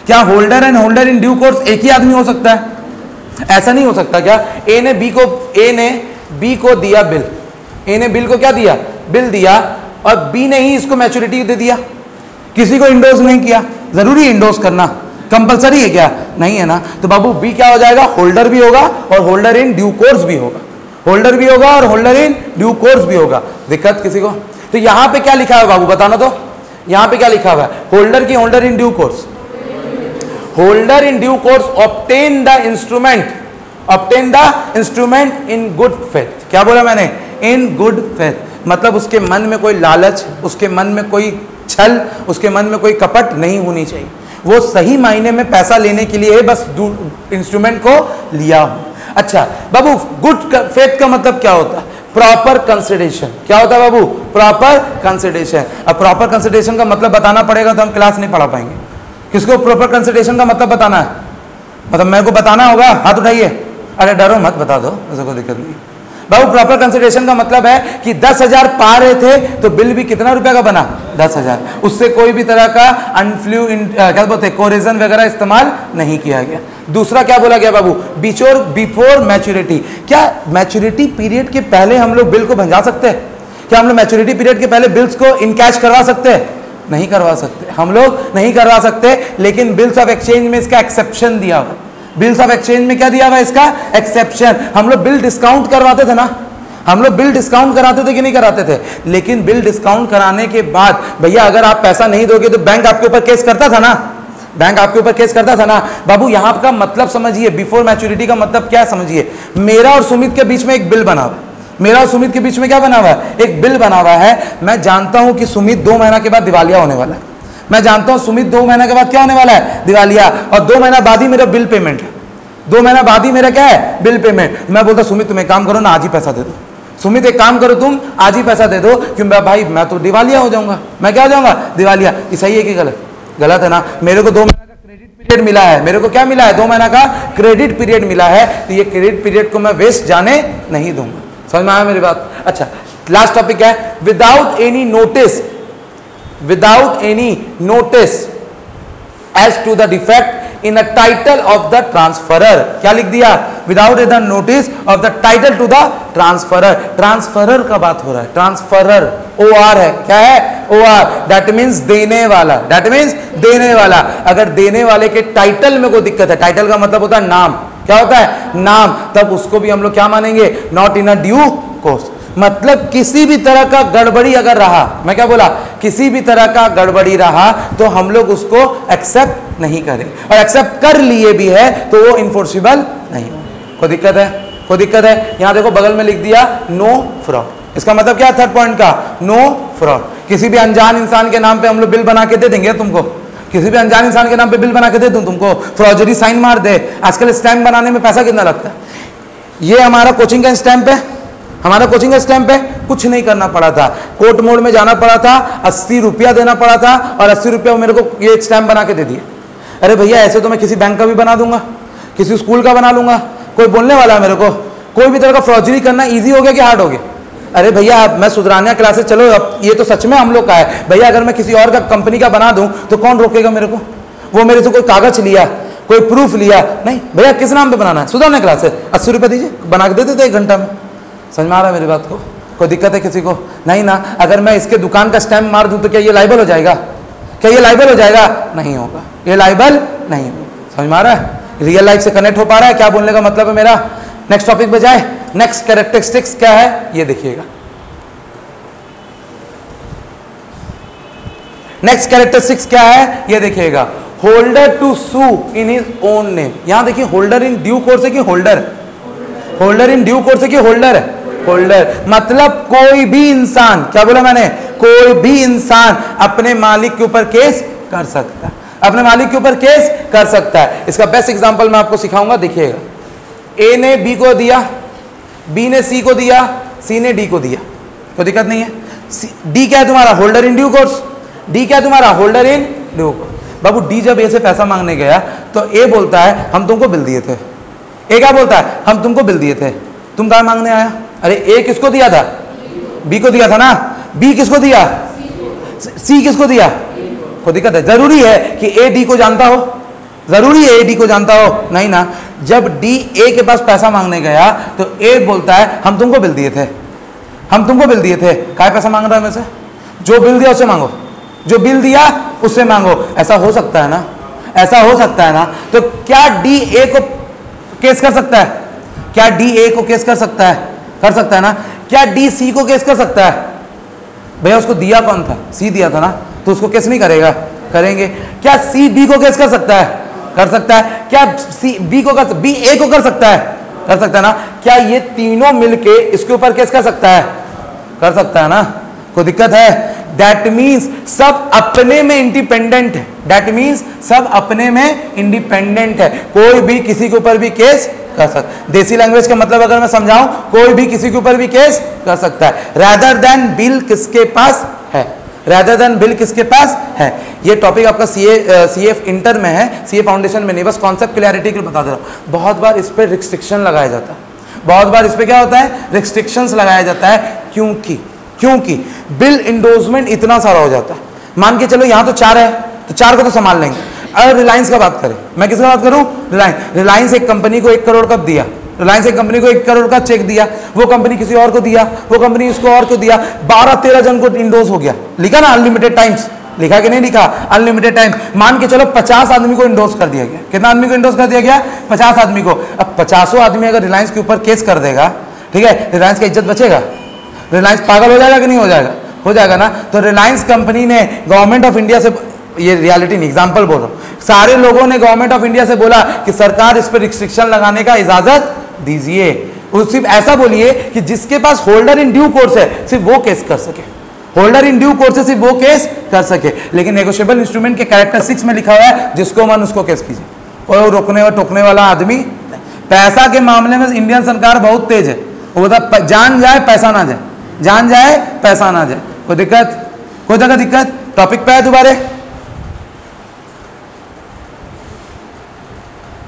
क्या holder and holder in due course एक ही आदमी हो सकता है? ऐसा नहीं हो सकता। क्या ए ने बी को दिया बिल, ए ने बिल को क्या दिया? बिल दिया। और बी ने ही इसको मैच्योरिटी दे दिया, किसी को इंडोर्स नहीं किया। जरूरी है इंडोर्स करना, कंपलसरी है क्या? नहीं है ना। तो बाबू बी क्या हो जाएगा? होल्डर भी होगा और होल्डर इन ड्यू कोर्स भी होगा, होल्डर भी होगा और होल्डर इन ड्यू कोर्स भी होगा। दिक्कत किसी को? तो यहां पे क्या लिखा है बाबू बताना तो, यहां पे क्या लिखा हुआ है? होल्डर की holder in due course, holder in due course obtain the instrument, obtain the instrument in good faith. क्या बोला मैंने? इन गुड फेथ, मतलब उसके मन में कोई लालच, उसके मन में कोई छल, उसके मन में कोई कपट नहीं होनी चाहिए। वो सही मायने में पैसा लेने के लिए बस इंस्ट्रूमेंट को लिया हो। अच्छा बाबू, गुड फेथ का मतलब क्या होता है? Proper consideration. क्या होता है बाबू? Proper consideration. अब प्रॉपर कंसिडरेशन का मतलब बताना पड़ेगा तो हम क्लास नहीं पढ़ा पाएंगे। किसको प्रॉपर कंसिडरेशन का मतलब बताना है? मतलब मेरे को बताना होगा, हाथ उठाइए। अरे डरो मत, बता दो, ऐसा कोई दिक्कत नहीं। बाबू प्रॉपर कंसिडरेशन का मतलब है कि 10,000 पा रहे थे तो बिल भी कितना रुपए का बना? 10,000। उससे कोई भी तरह का अनफ्लू क्या बोलते हैं, कोरिजन वगैरह इस्तेमाल नहीं किया गया। दूसरा क्या बोला गया बाबू? Before maturity. क्या मैच्योरिटी पीरियड के पहले हम लोग बिल को भंजा सकते हैं? क्या हम लोग मैच्योरिटी पीरियड के पहले बिल्स को इनकैश करवा सकते हैं? नहीं करवा सकते, हम लोग नहीं करवा सकते। लेकिन बिल्स ऑफ एक्सचेंज में इसका एक्सेप्शन दिया हुआ। बिल्स ऑफ एक्सचेंज में क्या दिया हुआ? इसका एक्सेप्शन। हम लोग बिल डिस्काउंट करवाते थे ना, हम लोग बिल डिस्काउंट कराते थे कि नहीं कराते थे? लेकिन बिल डिस्काउंट कराने के बाद भैया अगर आप पैसा नहीं दोगे तो बैंक आपके ऊपर केस करता था ना, बैंक आपके ऊपर केस करता था ना। बाबू यहां का मतलब समझिए, बिफोर मैच्योरिटी का मतलब क्या समझिए। मेरा और सुमित के बीच में एक बिल बना हुआ है, मेरा और सुमित के बीच में क्या बना हुआ है? एक बिल बना हुआ है। मैं जानता हूं कि सुमित 2 महीना के बाद दिवालिया होने वाला है, मैं जानता हूं सुमित 2 महीने के बाद क्या होने वाला है? दिवालिया। और 2 महीना बाद ही मेरा बिल पेमेंट है, 2 महीना बाद ही मेरा क्या है? Bill payment. मैं बोलता सुमित तुम एक काम करो ना, आज ही पैसा दे दो। सुमित एक काम करो, तुम आज ही पैसा दे दो, क्योंकि भाई मैं तो दिवालिया हो जाऊंगा। मैं क्या हो जाऊंगा? दिवालिया। ये सही है कि गलत? गलत है ना। मेरे को 2 महीना का क्रेडिट पीरियड मिला है, मेरे को क्या मिला है? 2 महीना का क्रेडिट पीरियड मिला है। तो ये क्रेडिट पीरियड को मैं वेस्ट जाने नहीं दूंगा। समझ में आया मेरी बात? अच्छा लास्ट टॉपिक है without any notice, without any notice as to the defect in a title of the transferor. क्या लिख दिया? Without the notice of the title to the transferor. Transferor का बात हो रहा है, ट्रांसफरर OR है। क्या है? OR। दैट मीन्स देने वाला, दैट मीन्स देने वाला। अगर देने वाले के टाइटल में कोई दिक्कत है, टाइटल का मतलब होता है नाम। क्या होता है? नाम। तब उसको भी हम लोग क्या मानेंगे? Not in a due course. मतलब किसी भी तरह का गड़बड़ी अगर रहा, मैं क्या बोला? किसी भी तरह का गड़बड़ी रहा तो हम लोग उसको एक्सेप्ट नहीं करें, और एक्सेप्ट कर लिए भी है तो वो इन्फोर्सिबल नहीं। कोई दिक्कत है? कोई दिक्कत है? यहां देखो बगल में लिख दिया नो फ्रॉड। इसका मतलब क्या? थर्ड पॉइंट का नो फ्रॉड। किसी भी अनजान इंसान के नाम पे हम लोग बिल बना के दे देंगे तुमको, किसी भी अनजान इंसान के नाम पे बिल बना के दे दूं तुमको, फ्रॉडरी साइन मार दे। आजकल स्टैम्प बनाने में पैसा कितना लगता है? ये हमारा कोचिंग का स्टैम्प है, हमारा कोचिंग का स्टैम्प है। कुछ नहीं करना पड़ा था, कोर्ट मोड में जाना पड़ा था, 80 रुपया देना पड़ा था, और 80 रुपया मेरे को ये एक स्टैम्प बना के दे दिए। अरे भैया ऐसे तो मैं किसी बैंक का भी बना दूंगा, किसी स्कूल का बना लूंगा। कोई बोलने वाला है मेरे को? कोई भी तरह का फ्रॉडरी करना ईजी हो गया कि हार्ड हो गया? अरे भैया मैं सुधराने क्लासेस, चलो अब ये तो सच में हम लोग का है भैया। अगर मैं किसी और का कंपनी का बना दूं तो कौन रोकेगा मेरे को? वो मेरे से कोई कागज लिया, कोई प्रूफ लिया, नहीं भैया किस नाम पे बनाना है? सुधरने क्लासेस 80 रुपये दीजिए, बना के दे देते 1 घंटा में। समझ में आ रहा है मेरी बात को? कोई दिक्कत है किसी को? नहीं ना। अगर मैं इसके दुकान का स्टैम्प मार दूं तो क्या ये लाइबल हो जाएगा? क्या ये लाइबल हो जाएगा? नहीं होगा, ये लाइबल नहीं होगा। समझ में आ रहा है? रियल लाइफ से कनेक्ट हो पा रहा है? क्या बोलने का मतलब है मेरा? नेक्स्ट टॉपिक पे जाए। नेक्स्ट कैरेक्टरिस्टिक्स क्या है ये देखिएगा। नेक्स्ट कैरेक्टरिस्टिक्स क्या है ये देखिएगा। Holder to sue in his own name. यहां देखिए होल्डर इन ड्यू कोर्स है कि holder? Holder in due course है कि होल्डर है? होल्डर। मतलब कोई भी इंसान, क्या बोला मैंने? कोई भी इंसान अपने मालिक के ऊपर केस कर सकता है, अपने मालिक के ऊपर केस कर सकता है। इसका बेस्ट एग्जांपल मैं आपको सिखाऊंगा, देखिएगा। ए ने बी को दिया, बी ने सी को दिया, सी ने डी को दिया, कोई दिक्कत नहीं है। डी क्या है तुम्हारा? Holder in due course. D क्या है तुम्हारा? Holder in due course. Babu D जब ए से पैसा मांगने गया तो ए बोलता है हम तुमको बिल दिए थे। ए क्या बोलता है? हम तुमको बिल दिए थे। तुम कहाँ मांगने आया? अरे ए किसको दिया था? बी को दिया था ना। बी किसको दिया? सी किसको दिया? कोई दिक्कत है? जरूरी है कि ए डी को जानता हो? जरूरी है ए डी को जानता हो? नहीं ना। जब डी ए के पास पैसा मांगने गया तो ए बोलता है हम तुमको बिल दिए थे, हम तुमको बिल दिए थे। क्या पैसा मांग रहा है मेरे से? जो बिल दिया उसे मांगो, जो बिल दिया उससे मांगो। ऐसा हो सकता है ना, ऐसा हो सकता है ना। तो क्या डी ए को केस कर सकता है? क्या डी ए को केस कर सकता है? कर सकता है ना। क्या डी सी को केस कर सकता है? भैया उसको दिया कौन था? सी दिया था ना, तो उसको केस नहीं करेगा? करेंगे। क्या सी बी को केस कर सकता है? कर सकता है। क्या सी बी को कर, बी ए को कर सकता है? कर सकता है ना। क्या ये तीनों मिलके इसके ऊपर केस कर सकता है? कर सकता है ना। कोई दिक्कत है? दैट मीन्स सब अपने में इंडिपेंडेंट है। दैट मीन्स सब अपने में इंडिपेंडेंट है, कोई भी किसी के ऊपर भी केस कर सकता। देसी लैंग्वेज का मतलब अगर मैं समझाऊं, कोई भी किसी के ऊपर भी केस कर सकता है। रादर देन बिल किसके पास है? रादर देन बिल किसके पास है? ये टॉपिक आपका सीएफ इंटर में है, सीए फाउंडेशन में नहीं। बस कॉन्सेप्ट क्लैरिटी के लिए बता दे रहा हूं। बहुत बार इस पर रिस्ट्रिक्शन लगाया जाता है, बहुत बार इस पर क्या होता है? रिस्ट्रिक्शंस लगाया जाता है। क्योंकि बिल इंडोर्समेंट इतना सारा हो जाता है। मान के चलो यहां तो 4 है, तो 4 को तो संभाल लेंगे। अगर रिलायंस का बात करें, मैं किसका बात करूं? रिलायंस एक कंपनी को 1 करोड़ कब दिया? रिलायंस एक कंपनी को 1 करोड़ का चेक दिया, वो कंपनी किसी और को दिया, वो कंपनी इसको और को दिया, 12-13 जन को इंडोर्स हो गया। लिखा ना अनलिमिटेड टाइम्स? लिखा कि नहीं लिखा? Unlimited time. मान के चलो 50 आदमी को इंडोर्स कर दिया गया। कितना आदमी को इंडोर्स कर दिया गया? 50 आदमी को। अब 50 आदमी अगर रिलायंस के ऊपर केस कर देगा, ठीक है, रिलायंस का इज्जत बचेगा? रिलायंस पागल हो जाएगा कि नहीं हो जाएगा? हो जाएगा ना। तो रिलायंस कंपनी ने गवर्नमेंट ऑफ इंडिया से, ये रियलिटी नहीं, एग्जांपल बोल रहा हूं, सारे लोगों ने गवर्नमेंट ऑफ इंडिया से बोला कि सरकार इस पर रिस्ट्रिक्शन लगाने का इजाजत दीजिए। सिर्फ ऐसा बोलिए कि जिसके पास होल्डर इन ड्यू कोर्स है सिर्फ वो केस कर सके, होल्डर इन ड्यू कोर्स है सिर्फ वो केस कर सके। लेकिन नेगोशिएबल इंस्ट्रूमेंट के कैरेक्टर 6 में लिखा हुआ है जिसको मन उसको केस कीजिए, और रोकने और टोकने वाला आदमी। पैसा के मामले में इंडियन सरकार बहुत तेज है, वो बता जान जाए पैसा ना जाए, जान जाए पैसा ना जाए। कोई दिक्कत? कोई जगह दिक्कत? टॉपिक पे है दोबारे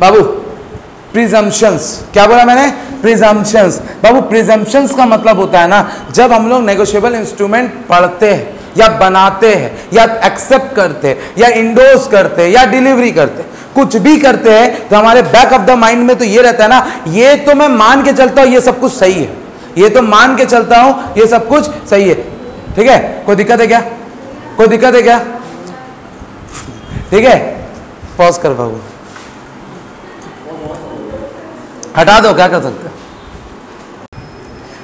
बाबू। प्रिजम्पशंस, क्या बोला मैंने? प्रिजम्पशंस। बाबू प्रिजम्पशंस का मतलब होता है ना, जब हम लोग नेगोशिएबल इंस्ट्रूमेंट पढ़ते हैं या बनाते हैं या एक्सेप्ट करते हैं या इंडोर्स करते हैं या डिलीवरी करते हैं, कुछ भी करते हैं, तो हमारे बैक ऑफ द माइंड में तो ये रहता है ना, ये तो मैं मान के चलता हूं ये सब कुछ सही है, ये तो मान के चलता हूं ये सब कुछ सही है। ठीक है? कोई दिक्कत है क्या? कोई दिक्कत है क्या? ठीक है, पॉज कर बाबू, हटा दो, क्या कर सकते हैं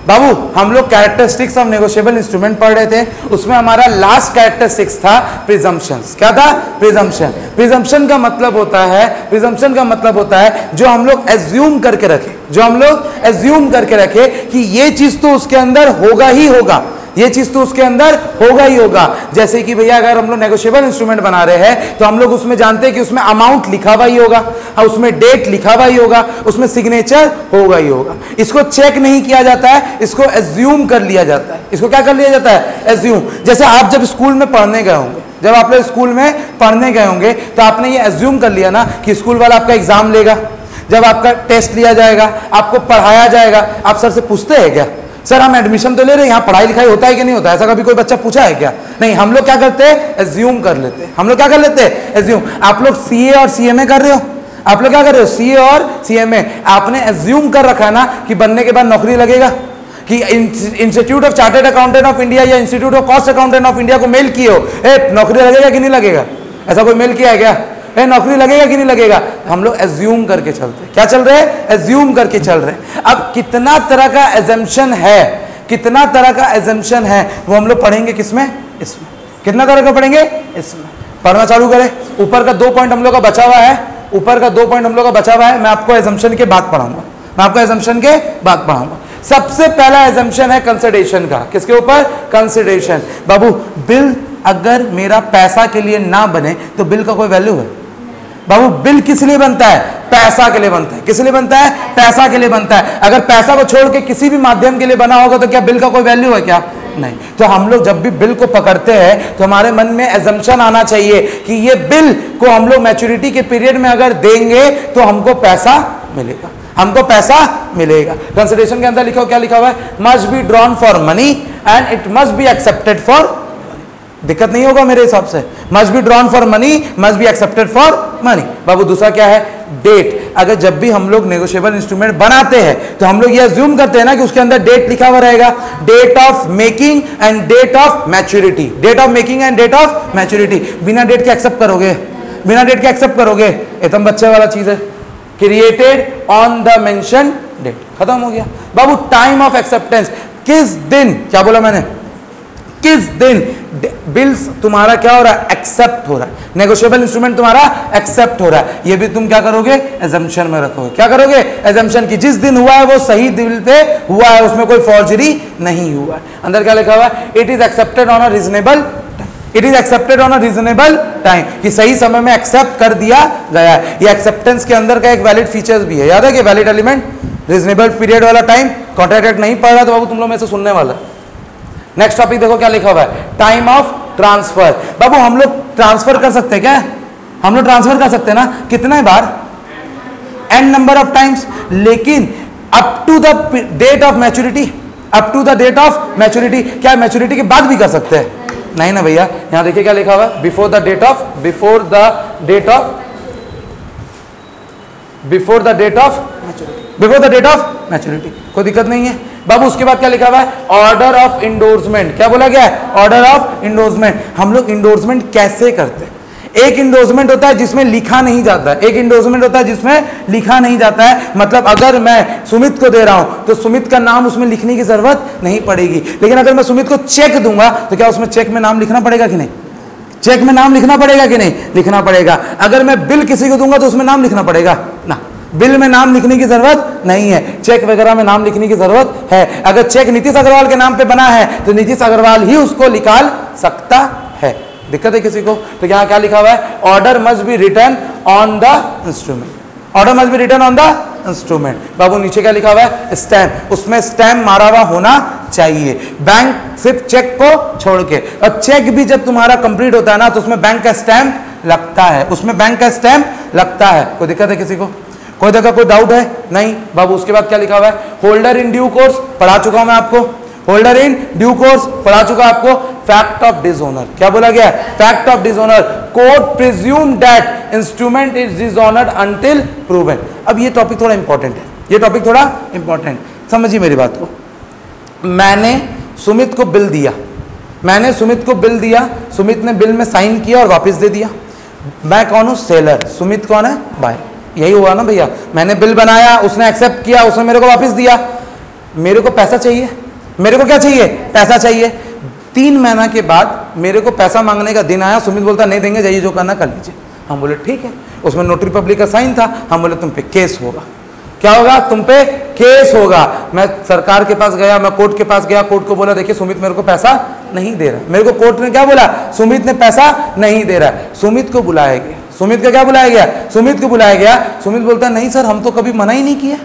बाबू। हम लोग कैरेक्टरिस्टिक्स ऑफ नेगोशिएबल इंस्ट्रूमेंट पढ़ रहे थे, उसमें हमारा लास्ट कैरेक्टरिस्टिक्स था प्रिजम्पशंस। क्या था? प्रिजम्पशन। प्रिजम्पशन का मतलब होता है, प्रिजम्पशन का मतलब होता है जो हम लोग एज्यूम करके रखे, जो हम लोग एज्यूम करके रखे कि ये चीज तो उसके अंदर होगा ही होगा, ये चीज तो उसके अंदर होगा ही होगा। जैसे कि भैया अगर हम लोग नेगोशिएबल इंस्ट्रूमेंट बना रहे हैं तो हम लोग उसमें जानते हैं कि उसमें अमाउंट लिखा हुआ ही होगा, उसमें डेट लिखा हुआ ही होगा, उसमें सिग्नेचर होगा ही होगा। इसको चेक नहीं किया जाता है, इसको एज्यूम कर लिया जाता है। इसको क्या कर लिया जाता है? एज्यूम। जैसे आप जब स्कूल में पढ़ने गए होंगे, जब आप लोग स्कूल में पढ़ने गए होंगे तो आपने ये एज्यूम कर लिया ना कि स्कूल वाला आपका एग्जाम लेगा, जब आपका टेस्ट लिया जाएगा, आपको पढ़ाया जाएगा, आप सर से पूछते हैं क्या सर हम एडमिशन तो ले रहे हैं, यहाँ पढ़ाई लिखाई होता है कि नहीं होता है? ऐसा कभी कोई बच्चा पूछा है क्या? नहीं। हम लोग क्या करते हैं? एज्यूम कर लेते हैं। हम लोग क्या कर लेते हैं? एज्यूम। आप लोग सीए और सीएमए कर रहे हो, आप लोग क्या कर रहे हो? सीए और सीएमए। आपने एज्यूम कर रखा है ना कि बनने के बाद नौकरी लगेगा, कि Institute of Chartered Accountant of India या Institute of Cost Accountant of India को मेल किए हो, नौकरी लगेगा कि नहीं लगेगा? ऐसा कोई मेल किया है क्या? नौकरी लगेगा कि नहीं लगेगा? हम लोग एज्यूम करके चलते हैं। क्या चल रहे हैं? एज्यूम करके चल रहे हैं। अब कितना तरह का एजम्पशन है, कितना तरह का एजम्पशन है वो हम लोग पढ़ेंगे किसमें? इसमें। कितना तरह का पढ़ेंगे? इसमें। पढ़ना चालू करें। ऊपर का 2 पॉइंट हम लोग का बचा हुआ है, ऊपर का 2 पॉइंट हम लोग का बचा हुआ है। मैं आपको एजम्पशन के बाद पढ़ाऊंगा, मैं आपको एजम्पशन के बाद पढ़ाऊंगा। सबसे पहला एजम्पशन है कंसिडरेशन का। किसके ऊपर? कंसिडरेशन। बाबू बिल अगर मेरा पैसा के लिए ना बने तो बिल का कोई वैल्यू है? बाबू बिल किस लिए बनता है? पैसा के लिए बनता है। किस लिए बनता है? पैसा के लिए बनता है। अगर पैसा को छोड़ के किसी भी माध्यम के लिए बना होगा तो क्या बिल का कोई वैल्यू है क्या? नहीं। तो हम लोग जब भी बिल को पकड़ते हैं तो हमारे मन में एजम्पशन आना चाहिए कि ये बिल को हम लोग मैच्योरिटी के पीरियड में अगर देंगे तो हमको पैसा मिलेगा, हमको पैसा मिलेगा। कंसिडरेशन के अंदर लिखा हो, क्या लिखा हुआ है? Must be drawn for money and it must be accepted for. दिक्कत नहीं होगा मेरे हिसाब से। Must be drawn for money, must be accepted for money. बाबू दूसरा क्या है? डेट। अगर जब भी हम लोग नेगोशिएबल इंस्ट्रूमेंट बनाते हैं तो हम लोग ये अज्यूम करते हैं ना कि उसके अंदर डेट लिखा हुआ रहेगा, date of making and date of maturity, date of making and date of maturity. बिना डेट के एक्सेप्ट करोगे? बिना डेट के एक्सेप्ट करोगे? एकदम बच्चे वाला चीज है, created on the mention date, खत्म हो गया बाबू। टाइम ऑफ एक्सेप्टेंस, किस दिन, क्या बोला मैंने, किस दिन बिल्स तुम्हारा क्या हो रहा है, एक्सेप्ट हो रहा है, नेगोशिएबल इंस्ट्रूमेंट तुम्हारा एक्सेप्ट हो रहा है, ये भी तुम क्या करोगे, एजम्पशन में रखोगे। क्या करोगे, एजम्पशन की, जिस दिन हुआ है वो सही दिन पे हुआ है, उसमें कोई फॉर्जरी नहीं हुआ है। अंदर क्या लिखा हुआ है, it is accepted on a reasonable, it is accepted on a reasonable time, कि सही समय में एक्सेप्ट कर दिया गया है। ये एक्सेप्टेंस के अंदर का एक वैलिड फीचर्स भी है, याद है कि वैलिड एलिमेंट, रीजनेबल पीरियड वाला टाइम, कॉन्ट्रैक्ट नहीं पढ़ रहा तो बाबू तुम लोग में से सुनने वाला। नेक्स्ट टॉपिक देखो क्या लिखा हुआ है, टाइम ऑफ ट्रांसफर। बाबू हम लोग ट्रांसफर कर सकते हैं क्या, हम लोग ट्रांसफर कर सकते हैं ना, कितने बार, n नंबर ऑफ टाइम्स, लेकिन up to the date of maturity, up to the date of maturity, क्या मैच्योरिटी के बाद भी कर सकते हैं? नहीं ना भैया, यहां देखिए क्या लिखा हुआ है, before the date of, before the date of, before the date of maturity, before the date of maturity, कोई दिक्कत नहीं है बाबू। उसके बाद क्या लिखा हुआ है, ऑर्डर ऑफ इंडोर्समेंट। क्या बोला गया है, ऑर्डर ऑफ इंडोर्समेंट। हम लोग इंडोर्समेंट कैसे करते हैं? एक इंडोर्समेंट होता है जिसमें लिखा नहीं जाता है, एक इंडोर्समेंट होता है जिसमें लिखा नहीं जाता है, मतलब अगर मैं सुमित को दे रहा हूं तो सुमित का नाम उसमें लिखने की जरूरत नहीं पड़ेगी, लेकिन अगर मैं सुमित को चेक दूंगा तो क्या उसमें चेक में नाम लिखना पड़ेगा कि नहीं, चेक में नाम लिखना पड़ेगा कि नहीं, लिखना पड़ेगा। अगर मैं बिल किसी को दूंगा तो उसमें नाम लिखना पड़ेगा ना, बिल में नाम लिखने की जरूरत नहीं है, चेक वगैरह में नाम लिखने की जरूरत है। अगर चेक नीतीश अग्रवाल के नाम पे बना है तो नीतीश अग्रवाल ही उसको निकाल सकता है, दिक्कत है किसी को? तो यहां क्या लिखा हुआ है, order must be written on the instrument, order must be written on the instrument. बाबू नीचे क्या लिखा हुआ है, स्टैम्प, उसमें स्टैम्प मारा हुआ होना चाहिए, बैंक सिर्फ चेक को छोड़ के। और चेक भी जब तुम्हारा कंप्लीट होता है ना तो उसमें बैंक का स्टैम्प लगता है, उसमें बैंक का स्टैम्प लगता है। कोई दिक्कत है किसी को? कोई जगह कोई डाउट है? नहीं बाबू। उसके बाद क्या लिखा हुआ है, होल्डर इन ड्यू कोर्स, पढ़ा चुका हूं मैं आपको, होल्डर इन ड्यू कोर्स पढ़ा चुका आपको। फैक्ट ऑफ डिसऑनर, क्या बोला गया, fact of dishonour, court presume that instrument is dishonoured until proven. अब ये टॉपिक थोड़ा इंपॉर्टेंट है, ये टॉपिक थोड़ा इंपॉर्टेंट, समझिए मेरी बात को। मैंने सुमित को बिल दिया, मैंने सुमित को बिल दिया, सुमित ने बिल में साइन किया और वापस दे दिया। मैं कौन हूं, सेलर, सुमित कौन है, बाय, यही हुआ ना भैया। मैंने बिल बनाया, उसने एक्सेप्ट किया, उसने मेरे को वापस दिया, मेरे को पैसा चाहिए, मेरे को क्या चाहिए, पैसा चाहिए। 3 महीना के बाद मेरे को पैसा मांगने का दिन आया, सुमित बोलता नहीं देंगे, जाइए जो करना कर लीजिए। हम बोले ठीक है, उसमें नोटरी पब्लिक का साइन था, हम बोले तुम पे केस होगा। क्या होगा, तुम पे केस होगा। मैं सरकार के पास गया, मैं कोर्ट के पास गया, कोर्ट को बोला देखिए सुमित मेरे को पैसा नहीं दे रहा। मेरे को कोर्ट ने क्या बोला, सुमित ने पैसा नहीं दे रहा। सुमित को बुलाया गया, सुमित का क्या बुलाया गया, सुमित को बुलाया गया। सुमित बोलता नहीं सर हम तो कभी मना ही नहीं किया,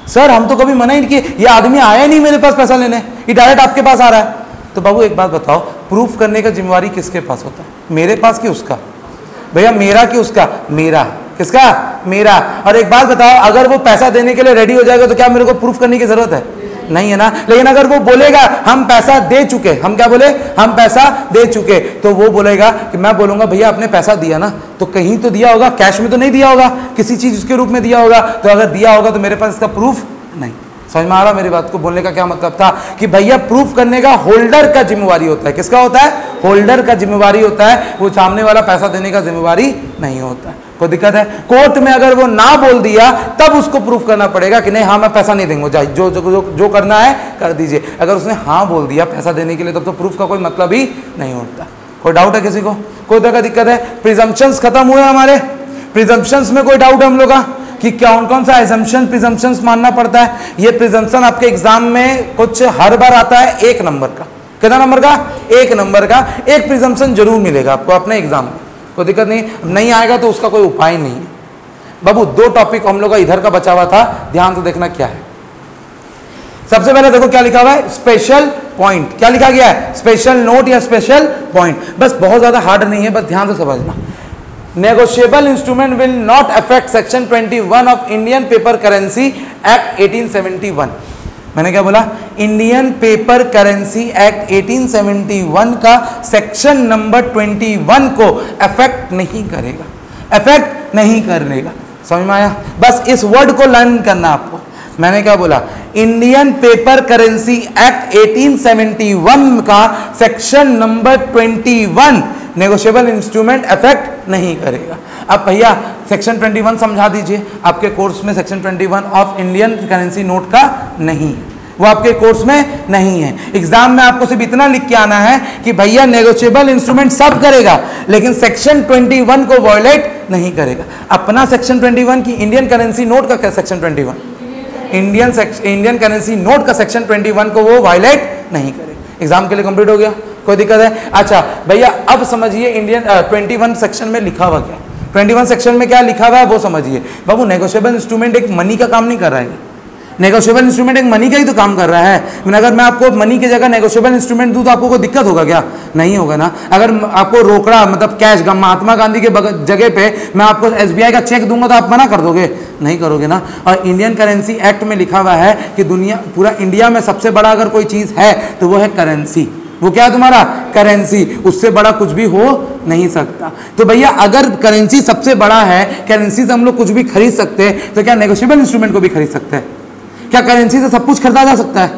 सर हम तो कभी मना ही नहीं किए, ये आदमी आया नहीं मेरे पास पैसा लेने, ये डायरेक्ट आपके पास आ रहा है। तो बाबू एक बात बताओ, प्रूफ करने का जिम्मेवारी किसके पास होता है, मेरे पास कि उसका? भैया मेरा कि उसका? मेरा। किसका? मेरा। और एक बात बताओ, अगर वो पैसा देने के लिए रेडी हो जाएगा तो क्या मेरे को प्रूफ करने की जरूरत है? नहीं है ना। लेकिन अगर वो बोलेगा हम पैसा दे चुके, हम क्या बोले, हम पैसा दे चुके, तो वो बोलेगा कि मैं बोलूंगा भैया आपने पैसा दिया ना, तो कहीं तो दिया होगा, कैश में तो नहीं दिया होगा, किसी चीज के रूप में दिया होगा। तो अगर दिया होगा तो मेरे पास इसका प्रूफ नहीं। समझ में आ रहा मेरी बात को? बोलने का क्या मतलब था कि भैया प्रूफ करने का होल्डर का जिम्मेवारी होता है। किसका होता है? होल्डर का जिम्मेवारी होता है, वो सामने वाला पैसा देने का जिम्मेवारी नहीं होता है। कोई दिक्कत है? कोर्ट में अगर वो ना बोल दिया तब उसको प्रूफ करना पड़ेगा कि नहीं हाँ मैं पैसा नहीं दूंगा, जाइए जो जो जो जो करना है कर दीजिए। अगर उसने हाँ बोल दिया पैसा देने के लिए तब तो प्रूफ का कोई मतलब ही नहीं होता। कोई डाउट है किसी को? कोई तरह का दिक्कत है? प्रिजम्पशंस खत्म हुए हमारे। प्रिजम्पशंस में कोई डाउट है हम लोग का कि कौन कौन सा एजम्पशन प्रिजम्पशंस मानना पड़ता है? ये प्रिजम्पशन आपके एग्जाम में कुछ हर बार आता है 1 नंबर का। कितना नंबर का? 1 नंबर का एक प्रिजम्पशन जरूर मिलेगा आपको अपने एग्जाम में। कोई दिक्कत नहीं, नहीं आएगा तो उसका कोई उपाय नहीं है। बाबू 2 टॉपिक हम लोग का इधर का बचा हुआ था, ध्यान से देखना क्या है। सबसे पहले देखो क्या लिखा हुआ है, स्पेशल पॉइंट। क्या लिखा गया है? स्पेशल नोट या स्पेशल पॉइंट। बस बहुत ज्यादा हार्ड नहीं है, बस ध्यान से समझना। Negotiable instrument will not affect section 21 of Indian paper currency act 1871। मैंने क्या बोला? इंडियन पेपर करेंसी एक्ट 1871 का सेक्शन नंबर 21 को अफेक्ट नहीं करेगा, अफेक्ट नहीं करेगा। समझ में आया? बस इस वर्ड को लर्न करना आपको। मैंने क्या बोला? इंडियन पेपर करेंसी एक्ट 1871 का section number 21 negotiable instrument affect नहीं करेगा। अब भैया सेक्शन 21 समझा दीजिए। आपके कोर्स में section 21 of Indian currency note का नहीं है, वो आपके कोर्स में नहीं है। एग्जाम में आपको सिर्फ इतना लिख के आना है कि भैया नेगोशिएबल इंस्ट्रूमेंट सब करेगा लेकिन सेक्शन 21 को वॉयलेट नहीं करेगा। अपना सेक्शन 21 की इंडियन करेंसी नोट का क्या सेक्शन 21 इंडियन करेंसी नोट का सेक्शन 21 को वो वायलेट नहीं करेगा। एग्जाम के लिए कंप्लीट हो गया? कोई दिक्कत है? अच्छा भैया अब समझिए इंडियन 21 सेक्शन में लिखा हुआ क्या, 21 सेक्शन में क्या लिखा हुआ है वो समझिए। बाबू नेगोशिएबल इंस्ट्रूमेंट एक मनी का काम नहीं कर रहा है, नेगोशिएबल इंस्ट्रूमेंट एक मनी का ही तो काम कर रहा है। अगर मैं आपको मनी की जगह नेगोशिएबल इंस्ट्रूमेंट दूं तो आपको कोई दिक्कत होगा क्या? नहीं होगा ना। अगर आपको रोकड़ा मतलब कैश महात्मा गांधी के जगह पे मैं आपको एसबीआई का चेक दूंगा तो आप मना कर दोगे? नहीं करोगे ना। और इंडियन करेंसी एक्ट में लिखा हुआ है कि दुनिया पूरा इंडिया में सबसे बड़ा अगर कोई चीज है तो वो है करेंसी। वो क्या है तुम्हारा? करेंसी। उससे बड़ा कुछ भी हो नहीं सकता। तो भैया अगर करेंसी सबसे बड़ा है, करेंसी से हम लोग कुछ भी खरीद सकते हैं, तो क्या नेगोशिएबल इंस्ट्रूमेंट को भी खरीद सकते हैं? क्या करेंसी से सब कुछ खरीदा जा सकता है?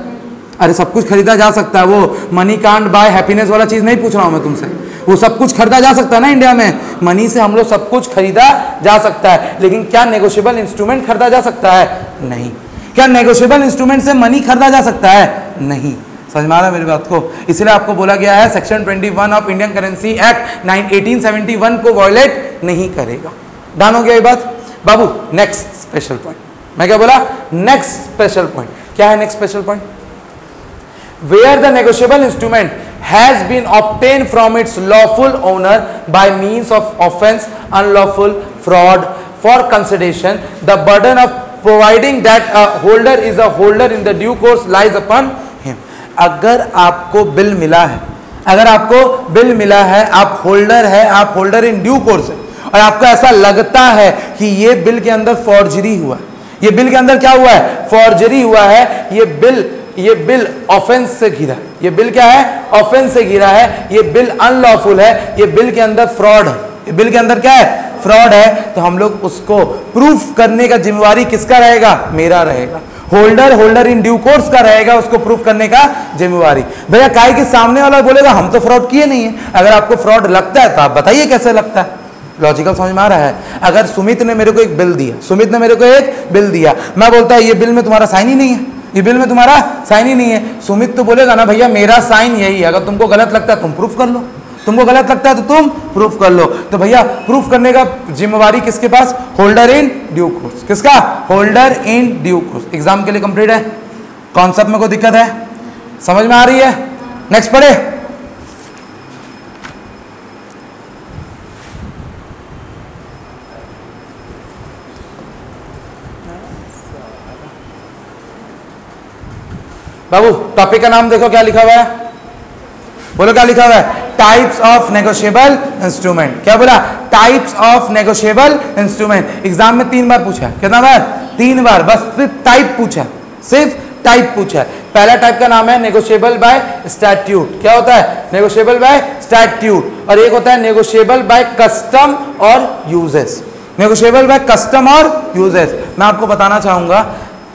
अरे सब कुछ खरीदा जा सकता है। वो मनी कांट बाय हैप्पीनेस वाला चीज नहीं पूछ रहा हूं मैं तुमसे। वो सब कुछ खरीदा जा सकता है ना इंडिया में। मनी से हम लोग सब कुछ खरीदा जा सकता है, लेकिन क्या नेगोशिएबल इंस्ट्रूमेंट खरीदा जा सकता है? नहीं। क्या नेगोशिएबल इंस्ट्रूमेंट से मनी खरीदा जा सकता है? नहीं। समझ में आ रहा है मेरी बात को? इसलिए आपको बोला गया है section 21 of Indian currency act 1871 को वॉयलेट नहीं करेगा। डन हो गया ये बात? बाबू नेक्स्ट स्पेशल पॉइंट, मैं क्या बोला? नेक्स्ट स्पेशल पॉइंट क्या है? Next special point, where the negotiable instrument has been obtain from its lawful owner by means of offence, unlawful, fraud, for consideration the burden of providing that a holder is a holder in the due course lies upon him. अगर आपको bill मिला है, अगर आपको bill मिला है, आप holder है, आप होल्डर इन ड्यू कोर्स है, और आपको ऐसा लगता है कि ये बिल के अंदर फॉर्जरी हुआ है, ये बिल के अंदर क्या हुआ है? फॉर्जरी हुआ है, ये बिल ऑफेंस से घिरा है, ये बिल क्या है? ऑफेंस से घिरा है, ये बिल अनलॉफुल है, ये बिल के अंदर फ्रॉड है, ये बिल के अंदर क्या है? फ्रॉड है। तो हम लोग उसको प्रूफ करने का जिम्मेवारी किसका रहेगा? मेरा रहेगा। होल्डर इन ड्यू कोर्स का रहेगा उसको प्रूफ करने का जिम्मेवारी। भैया काहे के सामने वाला बोलेगा हम तो फ्रॉड किए नहीं है। अगर आपको फ्रॉड लगता है तो आप बताइए कैसे लगता है? लॉजिकल समझ में आ रहा है? अगर सुमित ने मेरे को एक बिल दिया, सुमित ने मेरे को एक बिल दिया, मैं बोलता है ये बिल में तुम्हारा साइन ही नहीं है, ये बिल में तुम्हारा साइन ही नहीं है। सुमित तो बोलेगा ना भैया मेरा साइन यही है, अगर तुमको गलत लगता है तुम प्रूफ कर लो, तुमको गलत लगता है तो तुम प्रूफ कर लो। तो भैया प्रूफ करने का जिम्मेवारी किसके पास? Holder in due course. किसका? Holder in due course. Exam के लिए कंप्लीट है? कॉन्सेप्ट में कोई दिक्कत है? समझ में आ रही है? नेक्स्ट पढ़े। बाबू टॉपिक का नाम देखो क्या लिखा हुआ है, बोलो क्या लिखा हुआ है? Types of negotiable instrument. क्या बोला? Types of negotiable instrument. Exam में 3 बार पूछा है। कितना बार? 3 बार। बस सिर्फ टाइप पूछा, सिर्फ टाइप पूछा है। पहला टाइप का नाम है नेगोशिएबल बाय स्टैट्यूट। क्या होता है? Negotiable by statute. और एक होता है नेगोशिएबल बाय कस्टम और यूजेस। नेगोशिएबल बाय कस्टम और यूजेस। मैं आपको बताना चाहूंगा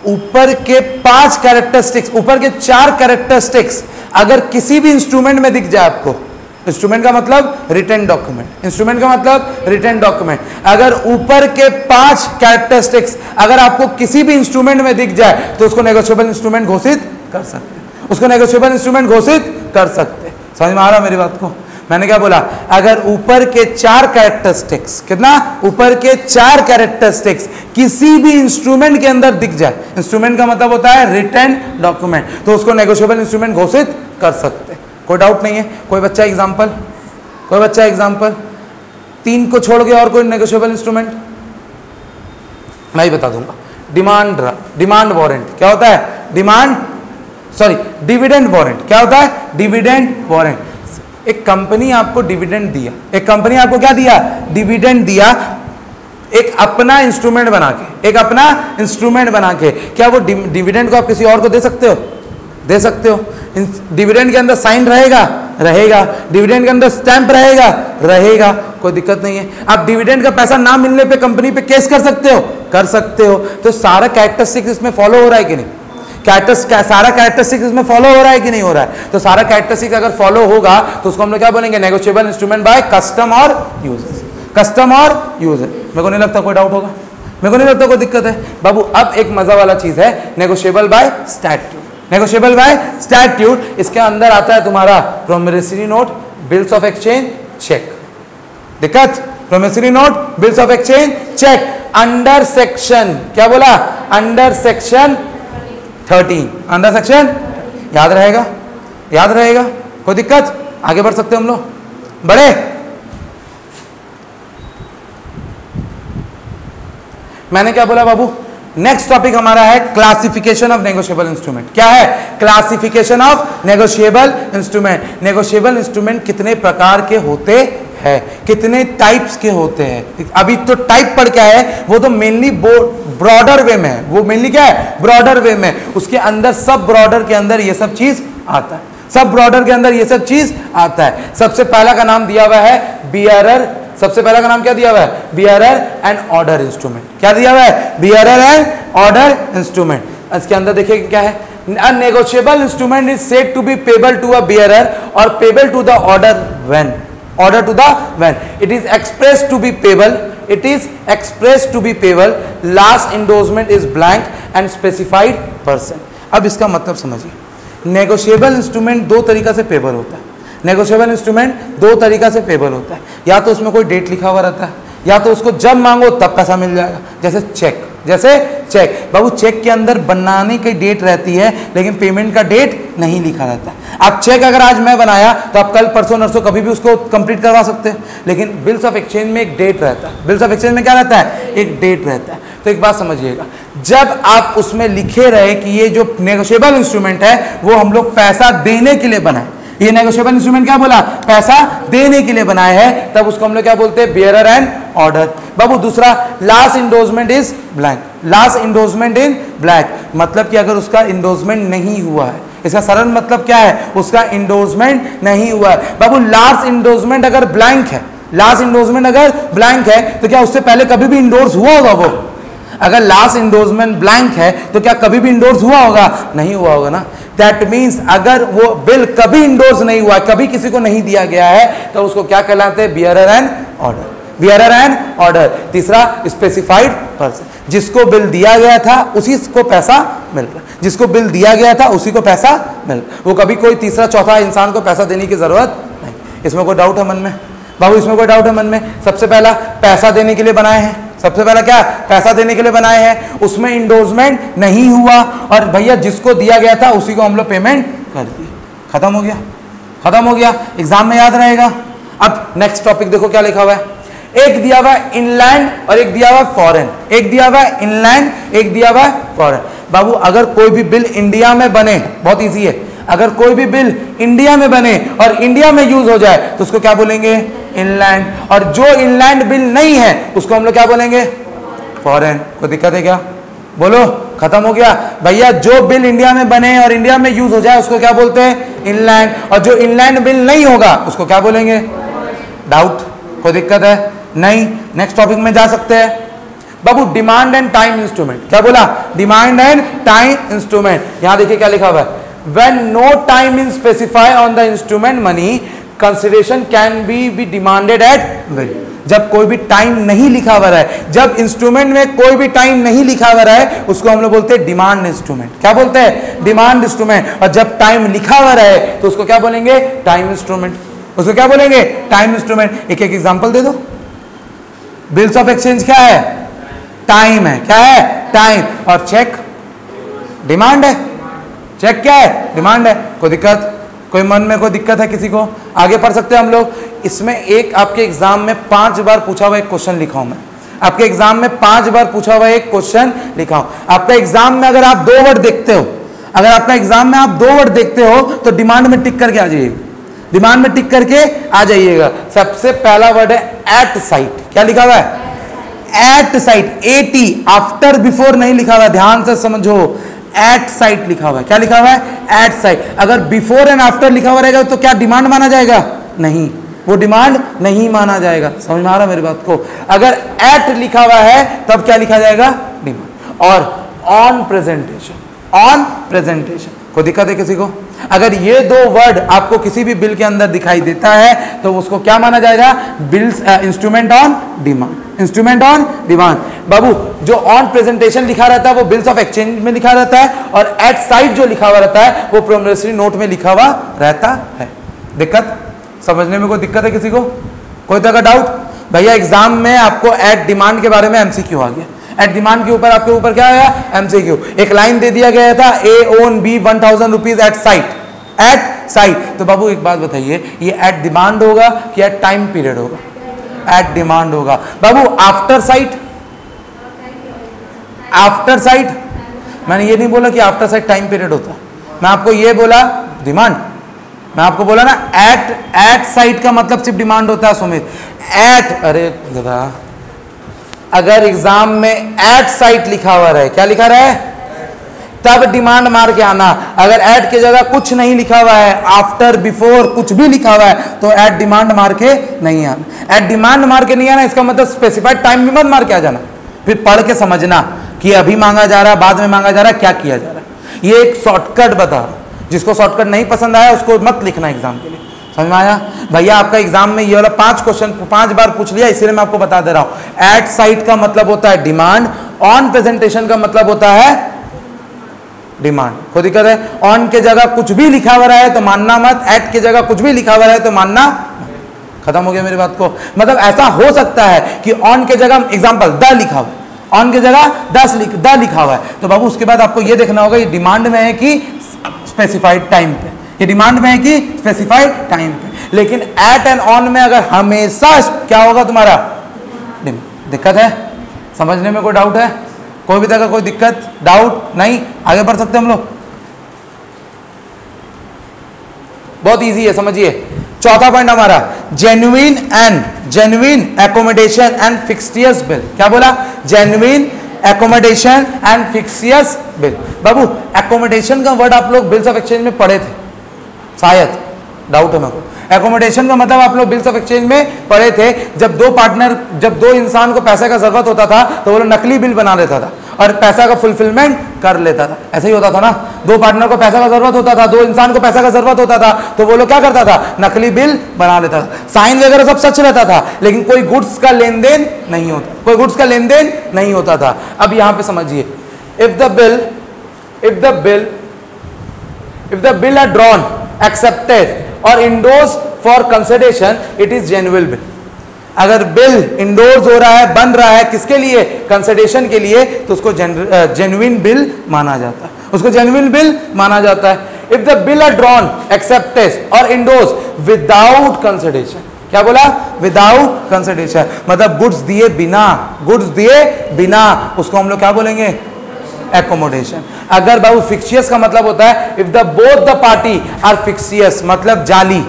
ऊपर के 5 कैरेक्टरिस्टिक्स, ऊपर के 4 कैरेक्टरिस्टिक्स अगर किसी भी इंस्ट्रूमेंट में दिख जाए आपको, इंस्ट्रूमेंट का मतलब रिटन डॉक्यूमेंट, इंस्ट्रूमेंट का मतलब रिटन डॉक्यूमेंट, अगर ऊपर के 5 कैरेक्टरिस्टिक्स अगर आपको किसी भी इंस्ट्रूमेंट में दिख जाए तो उसको नेगोशिएबल इंस्ट्रूमेंट घोषित कर सकते हैं, उसको नेगोशिएबल इंस्ट्रूमेंट घोषित कर सकते हैं। समझ में आ रहा मेरी बात को? मैंने क्या बोला? अगर ऊपर के 4 कैरेक्टरिस्टिक्स, कितना? ऊपर के 4 कैरेक्टरिस्टिक्स किसी भी इंस्ट्रूमेंट के अंदर दिख जाए, इंस्ट्रूमेंट का मतलब होता है रिटन डॉक्यूमेंट, तो उसको नेगोशिएबल इंस्ट्रूमेंट घोषित कर सकते हैं। कोई डाउट नहीं है? कोई बच्चा एग्जांपल, कोई बच्चा एग्जांपल? 3 को छोड़ के और कोई नेगोशिएबल इंस्ट्रूमेंट? मैं ही बता दूंगा। Demand warrant. क्या होता है? Dividend warrant. क्या होता है? Dividend warrant. एक कंपनी आपको डिविडेंड दिया, एक कंपनी आपको क्या दिया? डिविडेंड दिया, एक अपना इंस्ट्रूमेंट बना के, एक अपना इंस्ट्रूमेंट बना के। क्या वो डिविडेंड को आप किसी और को दे सकते हो? दे सकते हो। डिविडेंड के अंदर साइन रहेगा? रहेगा। डिविडेंड के अंदर स्टैंप रहेगा, रहेगा, कोई दिक्कत नहीं है। आप डिविडेंड का पैसा ना मिलने पे कंपनी पे केस कर सकते हो, कर सकते हो। तो सारा कैरेक्टरिस्टिक्स इसमें फॉलो हो रहा है कि नहीं? सारा कैरेक्टरिस्टिक्स इसमें फॉलो हो रहा है कि नहीं हो रहा है? तो सारा कैरेक्टरिस्टिक्स अगर फॉलो होगा तो उसको हम लोग क्या बोलेंगे? नेगोशिएबल इंस्ट्रूमेंट बाय कस्टम और यूजर। कस्टम और यूजर। मेरे को नहीं लगता कोई डाउट होगा, मेरे को नहीं लगता कोई दिक्कत है बाबू। अब एक मजा वाला चीज है negotiable by statute. Negotiable by statute, इसके अंदर आता है तुम्हारा promissory note, bills of exchange, cheque. दिक्कत? Promissory note, bills of exchange, cheque. Under section क्या बोला? अंडर सेक्शन 13, अंडर सेक्शन, याद रहेगा, याद रहेगा, कोई दिक्कत? आगे बढ़ सकते हम लोग, बढ़े। मैंने क्या बोला बाबू? नेक्स्ट टॉपिक हमारा है क्लासिफिकेशन ऑफ नेगोशिएबल इंस्ट्रूमेंट। क्या है? Classification of negotiable instrument. Negotiable instrument कितने प्रकार के होते हैं, कितने टाइप्स के होते हैं? अभी तो टाइप पढ़ क्या है, वो तो मेनली ब्रॉडर वे में है, वो मेनली क्या है? ब्रॉडर वे में। उसके अंदर सब ब्रॉडर के अंदर ये सब चीज आता है, सब ब्रॉडर के अंदर ये सब चीज आता है। सबसे पहला का नाम दिया हुआ है बियरर। सबसे पहला का नाम क्या दिया हुआ है? Bearer and order instrument. क्या दिया हुआ है? Bearer and order instrument. इसके अंदर देखिए क्या है? A negotiable instrument is said to be payable to a bearer or payable to the order when. Order to the when. It is expressed to be payable. It is expressed to be payable. Last endorsement is blank and specified person. अब इसका मतलब समझिए। Negotiable instrument दो तरीका से payable होता है। Negotiable instrument दो तरीका से पेबल होता है। या तो उसमें कोई डेट लिखा हुआ रहता है, या तो उसको जब मांगो तब पैसा मिल जाएगा। जैसे चेक, जैसे चेक बाबू, चेक के अंदर बनाने की डेट रहती है लेकिन पेमेंट का डेट नहीं लिखा रहता है। आप चेक अगर आज मैं बनाया तो आप कल परसों नरसों कभी भी उसको कंप्लीट करवा सकते हैं, लेकिन बिल्स ऑफ एक्सचेंज में एक डेट रहता है। बिल्स ऑफ एक्सचेंज में क्या रहता है? एक डेट रहता है। तो एक बात समझिएगा, जब आप उसमें लिखे रहे कि ये जो नेगोशिएबल इंस्ट्रूमेंट है वो हम लोग पैसा देने के लिए बनाए, ये नेगोशिएबल इंस्ट्रूमेंट क्या बोला? पैसा देने के लिए बनाए हैं, तब उसको हम लोग क्या बोलते हैं? Bearer and order. बाबू दूसरा, last endorsement is blank. Last endorsement in blank मतलब कि अगर उसका इंडोर्समेंट नहीं हुआ है, इसका सरल मतलब क्या है? उसका इंडोर्समेंट नहीं हुआ है। बाबू लास्ट इंडोर्समेंट अगर ब्लैंक है, लास्ट इंडोर्समेंट अगर ब्लैंक है तो क्या उससे पहले कभी भी इंडोर्स हुआ होगा? वो अगर लास्ट इंडोर्समेंट ब्लैंक है तो क्या कभी भी इंडोर्स हुआ होगा? नहीं हुआ होगा ना। दैट मीन्स अगर वो बिल कभी इंडोर्स नहीं हुआ, कभी किसी को नहीं दिया गया है, तो उसको क्या कहलाते हैं? Bearer and order. Bearer and order. तीसरा, स्पेसिफाइड पर्सन, जिसको बिल दिया गया था उसी को पैसा मिल रहा है, जिसको बिल दिया गया था उसी को पैसा मिल रहा है। वो कभी कोई तीसरा चौथा इंसान को पैसा देने की जरूरत नहीं। इसमें कोई डाउट है मन में बाबू? इसमें कोई डाउट है मन में? सबसे पहला पैसा देने के लिए बनाए हैं, सबसे पहला क्या? पैसा देने के लिए बनाए हैं, उसमें इंडोर्समेंट नहीं हुआ और भैया जिसको दिया गया था उसी को हम लोग पेमेंट कर दी। खत्म हो गया, खत्म हो गया। एग्जाम में याद रहेगा। अब नेक्स्ट टॉपिक देखो क्या लिखा हुआ है। एक दिया हुआ है इनलैंड और एक दिया हुआ है फॉरेन। एक दिया हुआ है इनलैंड, एक दिया हुआ है फॉरेन। बाबू अगर कोई भी बिल इंडिया में बने, बहुत इजी है, अगर कोई भी बिल इंडिया में बने और इंडिया में यूज हो जाए तो उसको क्या बोलेंगे? इनलैंड। और जो इनलैंड बिल नहीं है उसको हम लोग क्या बोलेंगे? फॉरेन। कोई दिक्कत है क्या? बोलो। खत्म हो गया भैया। जो बिल इंडिया में बने और इंडिया में यूज हो जाए उसको क्या बोलते हैं? इनलैंड। और जो इनलैंड बिल नहीं होगा उसको क्या बोलेंगे? डाउट? कोई दिक्कत है? नहीं। नेक्स्ट टॉपिक में जा सकते हैं बाबू। Demand and time instrument. क्या बोला? Demand and time instrument. यहां देखिए क्या लिखा हुआ है। When no time is specified on the instrument money, consideration can be demanded at will. जब कोई भी टाइम नहीं लिखा हुआ है, जब इंस्ट्रूमेंट में कोई भी टाइम नहीं लिखा हुआ है उसको हम लोग बोलते हैं डिमांड इंस्ट्रूमेंट। क्या बोलते हैं? Demand instrument. और जब टाइम लिखा हुआ है तो उसको क्या बोलेंगे? Time instrument. उसको क्या बोलेंगे? Time instrument. एक एक एग्जांपल दे दो। बिल्स ऑफ एक्सचेंज क्या है? टाइम है। क्या है? टाइम। और चेक डिमांड है। चेक क्या है? डिमांड है। कोई दिक्कत? कोई मन में कोई दिक्कत है किसी को? आगे पढ़ सकते हैं हम लोग। इसमें एक आपके एग्जाम में 5 बार पूछा हुआ एक क्वेश्चन लिखा हूं मैं। आपके एग्जाम में 5 बार पूछा हुआ एक क्वेश्चन लिखा हूं। आपका एग्जाम में अगर आप 2 वर्ड देखते हो, अगर आपका एग्जाम में आप 2 वर्ड देखते हो तो डिमांड में टिक करके आ जाइएगा। डिमांड में टिक करके आ जाइएगा। सबसे पहला वर्ड है एट साइट। क्या लिखा हुआ है? At sight. At after before नहीं लिखा हुआ, ध्यान से समझो। एट साइट लिखा हुआ है। क्या लिखा हुआ है? At sight. अगर बिफोर एंड आफ्टर लिखा हुआ रहेगा तो क्या डिमांड माना जाएगा? नहीं, वो डिमांड नहीं माना जाएगा। समझ में आ रहा मेरी बात को? अगर एट लिखा हुआ है तब क्या लिखा जाएगा? डिमांड। और ऑन प्रेजेंटेशन, ऑन प्रेजेंटेशन कोई दिक्कत है किसी को? अगर ये दो वर्ड आपको किसी भी बिल के अंदर दिखाई देता है तो उसको क्या माना जाएगा? Bills instrument on demand, instrument on demand. बाबू जो ऑन प्रेजेंटेशन लिखा रहता है वो बिल्स ऑफ एक्सचेंज में लिखा रहता है, और एट साइट जो लिखा हुआ रहता है वो प्रोमिसरी नोट में लिखा हुआ रहता है। दिक्कत समझने में कोई दिक्कत है किसी को? कोई तरह का डाउट? भैया एग्जाम में आपको एट डिमांड के बारे में एमसीक्यू आ गया। एट डिमांड के ऊपर आपके ऊपर क्या आया? एमसीक्यू। एक लाइन दे दिया गया था, A on B 1000 rupees at sight, at sight. तो बाबू एक बात बताइए, ये एट डिमांड होगा कि एट टाइम पीरियड होगा? एट डिमांड होगा। बाबू आफ्टर साइट, आफ्टर साइट मैंने ये नहीं बोला कि आफ्टर साइट टाइम पीरियड होता, मैं आपको ये बोला डिमांड। मैं आपको बोला ना एट साइट का मतलब सिर्फ डिमांड होता है सुमित। एट, अरे दादा अगर एग्जाम में एट साइट लिखा हुआ रहे, क्या लिखा रहा है? तब डिमांड मार के आना। अगर एट की जगह कुछ नहीं लिखा हुआ है, आफ्टर बिफोर कुछ भी लिखा हुआ है, तो एट डिमांड मार के नहीं आना। एट डिमांड मार के नहीं आना इसका मतलब स्पेसिफाइड टाइम में मत मार के आ जाना। फिर पढ़ के समझना कि अभी मांगा जा रहा है, बाद में मांगा जा रहा है, क्या किया जा रहा है। ये एक शॉर्टकट बता रहा हूं, जिसको शॉर्टकट नहीं पसंद आया उसको मत लिखना एग्जाम के लिए। समझ में आया? भैया आपका एग्जाम में ये वाला 5 क्वेश्चन 5 बार पूछ लिया, इसलिए मैं आपको बता दे रहा हूं। एट साइट का मतलब होता है डिमांड, ऑन प्रेजेंटेशन का मतलब होता है डिमांड। कोई दिक्कत है? ऑन के जगह कुछ भी लिखा हुआ है तो मानना मत, एट के जगह कुछ भी लिखा हुआ है तो मानना। खत्म हो गया मेरी बात को? मतलब ऐसा हो सकता है कि ऑन के जगह एग्जाम्पल द लिखा हुआ है, ऑन के जगह द लिखा हुआ है, तो बाबू उसके बाद आपको यह देखना होगा ये डिमांड में है कि स्पेसिफाइड टाइम पे, ये डिमांड में है कि स्पेसिफाइड टाइम पे। लेकिन एट एंड ऑन में अगर हमेशा क्या होगा तुम्हारा? दिक्कत है? समझने में कोई डाउट है? कोई भी तरह का कोई दिक्कत डाउट नहीं? आगे बढ़ सकते हम लोग? बहुत इजी है, समझिए। चौथा पॉइंट हमारा genuine accommodation and fixtures bill. क्या बोला? Genuine accommodation and fixtures bill. Babu accommodation का वर्ड आप लोग बिल्स ऑफ एक्सचेंज में पढ़े थे शायद, डाउट है मेरे को। एकोमोडेशन का मतलब आप लोग बिल्स ऑफ एक्सचेंज में पढ़े थे, जब दो इंसान को पैसे का जरूरत होता था तो वो लोग नकली बिल बना लेता था और पैसा का फुलफिलमेंट कर लेता था। ऐसा ही होता था ना, दो पार्टनर को पैसा का जरूरत होता था, दो इंसान को पैसा का जरूरत होता था, तो वो लोग क्या करता था? नकली बिल बना लेता था। साइन वगैरह सब सच रहता था लेकिन कोई गुड्स का लेन देन नहीं होता, कोई गुड्स का लेन देन नहीं होता था। अब यहां पे समझिए, if the bill are drawn, accepted और endorse for consideration, it is genuine bill. अगर बिल इंडोर्स हो रहा है, बन रहा है, किसके लिए? कंसिडरेशन के लिए, तो उसको जेन्युइन बिल माना जाता है, उसको जेन्युइन बिल माना जाता है। If the bill are drawn, accepted और इंडोर्स विदाउट कंसिडरेशन, क्या बोला? विदाउट कंसिडरेशन मतलब गुड्स दिए बिना, उसको हम लोग क्या बोलेंगे? एकोमोडेशन। अगर बाबू फिक्सियस का मतलब होता है if the both the party are fictitious, मतलब जाली।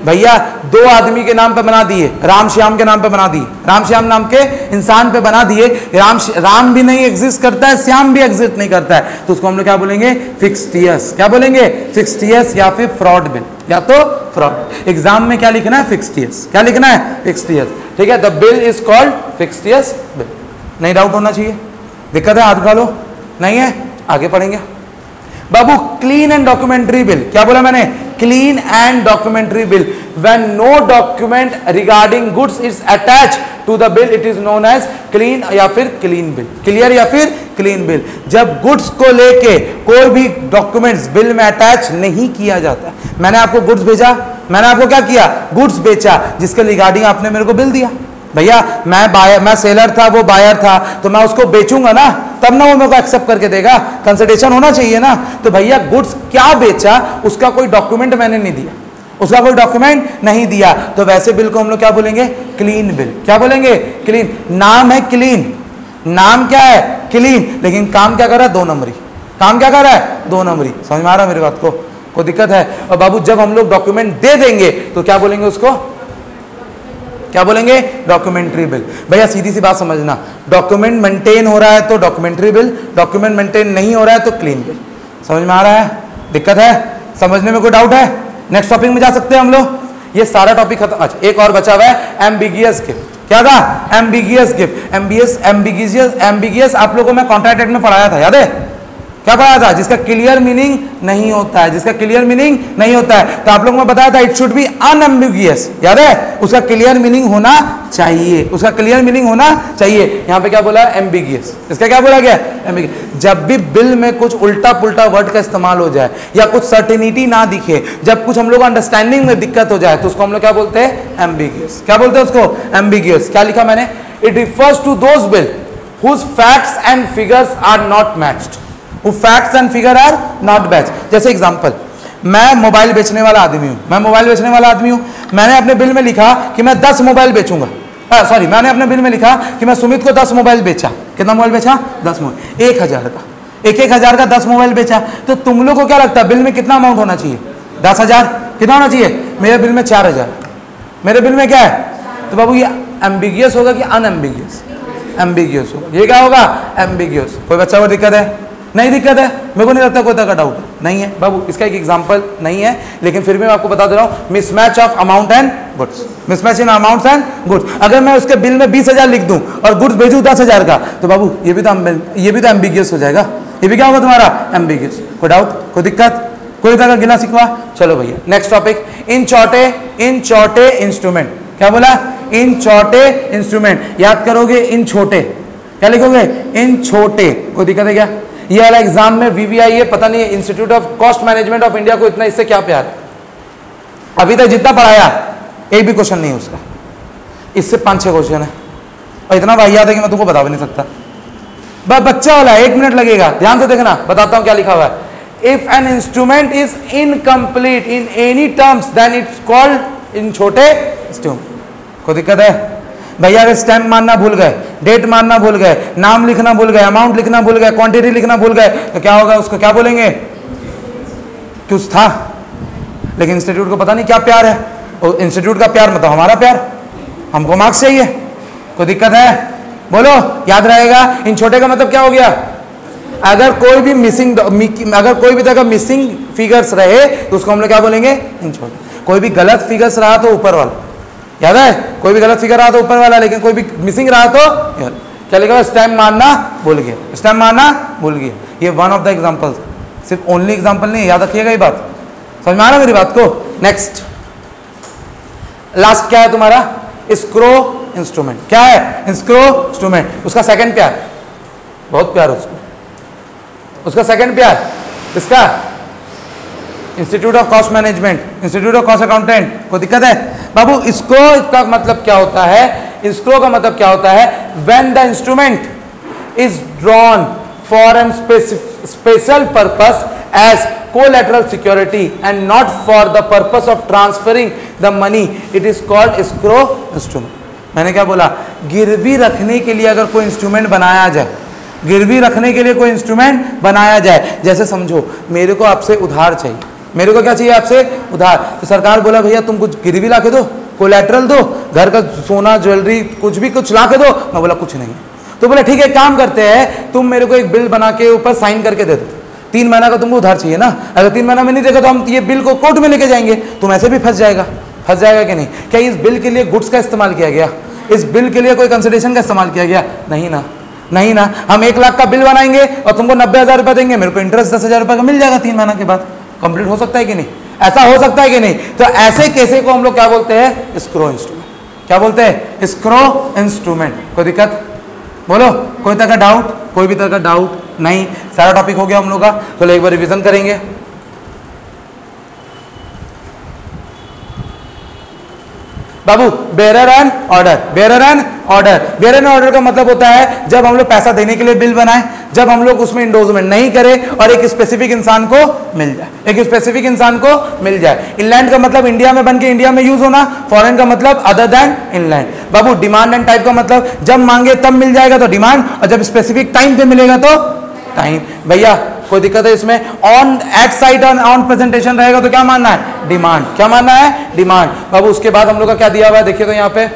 भैया दो आदमी के नाम पे बना दिए, राम श्याम के नाम पे बना दिए, राम श्याम नाम के इंसान पे बना दिए, राम भी नहीं एग्जिस्ट करता है, श्याम भी एग्जिस्ट नहीं करता है, तो उसको हम लोग क्या बोलेंगे? फिक्सियस। क्या बोलेंगे? फिक्सियस या फिर फ्रॉड बिल, या तो फ्रॉड। एग्जाम में क्या लिखना है? फिक्सियस। क्या लिखना है? फिक्सियस। ठीक है, the bill is called फिक्सियस bill. नहीं डाउट होना चाहिए? दिक्कत है? हाथ उठा लो। नहीं है? आगे पढ़ेंगे बाबू। Clean and documentary bill. क्या बोला मैंने? Clean and documentary bill. When no document regarding goods is attached to the bill, it is known as clean या फिर क्लीन बिल। क्लियर या फिर क्लीन बिल। जब गुड्स को लेके कोई भी डॉक्यूमेंट्स बिल में अटैच नहीं किया जाता। मैंने आपको गुड्स भेजा, मैंने आपको क्या किया? गुड्स बेचा, जिसके रिगार्डिंग आपने मेरे को बिल दिया। भैया मैं सेलर था, वो बायर था, तो मैं उसको बेचूंगा ना, तब ना वो मेरे को एक्सेप्ट करके देगा। कंसिडरेशन होना चाहिए ना। तो भैया गुड्स क्या बेचा उसका कोई डॉक्यूमेंट मैंने नहीं दिया, उसका कोई डॉक्यूमेंट नहीं दिया, तो वैसे बिल को हम लोग क्या बोलेंगे? Clean bill. क्या बोलेंगे? क्लीन। नाम है क्लीन, नाम क्या है? क्लीन, लेकिन काम क्या कर रहा है? 2 नंबरी। काम क्या कर रहा है? 2 नंबरी। समझ में आ रहा है मेरी बात को? कोई दिक्कत है? और बाबू जब हम लोग डॉक्यूमेंट दे देंगे तो क्या बोलेंगे उसको? क्या बोलेंगे? Documentary bill. भैया सीधी सी बात समझना, डॉक्यूमेंट मेंटेन हो रहा है तो डॉक्यूमेंट्री बिल, डॉक्यूमेंट मेंटेन नहीं हो रहा है तो क्लीन बिल। समझ में आ रहा है? दिक्कत है? समझने में कोई डाउट है? नेक्स्ट टॉपिक में जा सकते हैं हम लोग। ये सारा टॉपिक खत्म। अच्छा, एक और बचा हुआ है, एम्बिगियस गिफ्ट। क्या था? Ambiguous gift. एम्बिगियस आप लोगों को मैं कॉन्ट्रैक्ट एक्ट में पढ़ाया था, याद है? क्या पढ़ाया था? जिसका क्लियर मीनिंग नहीं होता है, जिसका क्लियर मीनिंग नहीं होता है, तो आप लोगों को बताया था इट शुड बी अनएम्बिगियस। याद है? उसका क्लियर मीनिंग होना चाहिए, उसका क्लियर मीनिंग होना चाहिए। यहां पे क्या बोला? एम्बिगियस। इसका क्या बोला गया? एम्बिगियस। जब भी बिल में कुछ उल्टा पुल्टा वर्ड का इस्तेमाल हो जाए या कुछ सर्टेनिटी ना दिखे, जब कुछ हम लोग अंडरस्टैंडिंग में दिक्कत हो जाए, तो उसको हम लोग क्या बोलते हैं? एम्बिगियस। क्या बोलते हैं उसको? एम्बिगियस। क्या लिखा मैंने? It refers to those bill whose facts and figures are not matched. Facts and figure are not match. जैसे एग्जांपल, मैं मोबाइल बेचने वाला आदमी हूं, मैंने अपने बिल में लिखा कि मैं 10 मोबाइल बेचूंगा। सॉरी, मैंने अपने बिल में लिखा कि मैं सुमित को 10 मोबाइल बेचा। कितना मोबाइल बेचा? 10 मोबाइल। 1000 का, 1000 का 10 मोबाइल बेचा। तो तुम लोग को क्या लगता है बिल में कितना अमाउंट होना चाहिए? 10,000। कितना होना चाहिए? मेरे बिल में 4000। मेरे बिल में क्या है? तो बाबू ये एम्बिगियस होगा कि अनएम्बिगियस? एम्बिगियस होगा। ये क्या होगा? एम्बिगियस। कोई बच्चा को दिक्कत है? नहीं दिक्कत है? मेरे को नहीं लगता कोई तरह का डाउट नहीं है बाबू। इसका एक एग्जांपल नहीं है, लेकिन फिर भी मैं आपको बता दे रहा हूं, mismatch of amount and goods. Mismatch in amounts and goods. अगर मैं उसके बिल में 20,000 लिख दूं और गुड्स भेजूं 10,000 का, तो बाबू ये भी तो एम्बिगियस हो जाएगा। ये भी क्या होगा तुम्हारा? एम्बिगियस। कोई डाउट? कोई दिक्कत? कोई तरह का गिला शिकवा? चलो भैया नेक्स्ट टॉपिक, इन छोटे इंस्ट्रूमेंट। क्या बोला? इन छोटे इंस्ट्रूमेंट। याद करोगे इन छोटे, क्या लिखोगे? इन छोटे। कोई दिक्कत है क्या? ये वाला एग्जाम में VVI है, पता नहीं institute of cost management of India को इतना इससे क्या प्यार है? अभी तक जितना पढ़ाया एक भी क्वेश्चन नहीं उसका, इससे 5-6 क्वेश्चन है और इतना वाहियात है कि मैं तुमको बता भी नहीं सकता। बच्चा वाला 1 मिनट लगेगा, ध्यान से देखना, बताता हूं क्या लिखा हुआ है। If an instrument is incomplete in any terms then it's called inchoate instrument. कोई दिक्कत है? भैया अगर स्टैम्प मारना भूल गए, डेट मारना भूल गए, नाम लिखना भूल गए, अमाउंट लिखना भूल गए, क्वांटिटी लिखना भूल गए, तो क्या होगा? उसको क्या बोलेंगे? कुछ था, लेकिन इंस्टीट्यूट को पता नहीं क्या प्यार है। और इंस्टीट्यूट का प्यार मतलब हमारा प्यार, हमको मार्क्स चाहिए। कोई दिक्कत है? बोलो, याद रहेगा। इन छोटे का मतलब क्या हो गया? अगर कोई भी तरह का मिसिंग फिगर्स रहे तो उसको हम लोग क्या बोलेंगे? इन छोटे। कोई भी गलत फिगर्स रहा तो ऊपर वाला, याद है? कोई भी गलत फिगर रहा तो ऊपर वाला, लेकिन कोई भी मिसिंग रहा तो क्या लिखा? स्टैम्प मारना भूल गया, स्टैम्प मारना भूल गया। ये वन ऑफ द एग्जांपल्स, सिर्फ ओनली एग्जांपल नहीं, याद रखिएगा ये बात। समझ में आ रहा मेरी बात को? नेक्स्ट लास्ट क्या है तुम्हारा? स्क्रो इंस्ट्रूमेंट। क्या है? स्क्रो इंस्ट्रूमेंट। उसका सेकंड प्यार, बहुत प्यार उसका सेकंड प्यार इसका institute of cost management, institute of Cost accountant. कोई दिक्कत है बाबू? इसको इसका मतलब क्या होता है? इसको का मतलब क्या होता है? When the instrument is drawn for an special purpose as collateral security and not for the purpose of transferring the money, it is called escrow instrument. मैंने क्या बोला? गिरवी रखने के लिए अगर कोई इंस्ट्रूमेंट बनाया जाए, गिरवी रखने के लिए कोई इंस्ट्रूमेंट बनाया जाए, जैसे समझो मेरे को आपसे उधार चाहिए, मेरे को क्या चाहिए? आपसे उधार। तो सरकार बोला भैया तुम कुछ गिरवी ला के दो, कोलैटरल दो, घर का सोना ज्वेलरी कुछ भी कुछ ला के दो। मैं बोला कुछ नहीं। तो बोला ठीक है, काम करते हैं, तुम मेरे को एक बिल बना के ऊपर साइन करके दे दो, 3 महीना का तुमको उधार चाहिए ना, अगर 3 महीना में नहीं देगा तो हम ये बिल को कोर्ट में लेके जाएंगे, तुम ऐसे भी फंस जाएगा कि नहीं? क्या इस बिल के लिए गुड्स का इस्तेमाल किया गया? इस बिल के लिए कोई कंसिडरेशन का इस्तेमाल किया गया? नहीं ना। हम 1 लाख का बिल बनाएंगे और तुमको 90,000 रुपये देंगे, मेरे को इंटरेस्ट 10,000 रुपये का मिल जाएगा 3 महीना के बाद। कंप्लीट हो सकता है कि नहीं? ऐसा हो सकता है कि नहीं? तो ऐसे केसे को हम लोग क्या बोलते हैं? स्क्रो इंस्ट्रूमेंट। क्या बोलते हैं? स्क्रो इंस्ट्रूमेंट। कोई दिक्कत? बोलो, कोई तरह का डाउट? कोई भी तरह का डाउट नहीं? सारा टॉपिक हो गया हम लोग का। चलो एक बार रिवीजन करेंगे। बाबू bearer and order, bearer and order, bearer and order का मतलब होता है जब हम लोग पैसा देने के लिए बिल बनाए, जब हम लोग उसमें इंडोर्समेंट नहीं करें और एक स्पेसिफिक इंसान को मिल जाए, एक स्पेसिफिक इंसान को मिल जाए। इनलैंड का मतलब इंडिया में बन के इंडिया में यूज होना, फॉरेन का मतलब other than inland. Babu demand and type का मतलब जब मांगे तब मिल जाएगा तो डिमांड, और जब स्पेसिफिक टाइम पे मिलेगा तो टाइम। भैया कोई दिक्कत है इसमें? On at sight on presentation रहेगा तो क्या मानना है? डिमांड। क्या मानना है? डिमांड। बाबू उसके बाद हम लोग का क्या दिया हुआ है देखिए तो यहाँ पे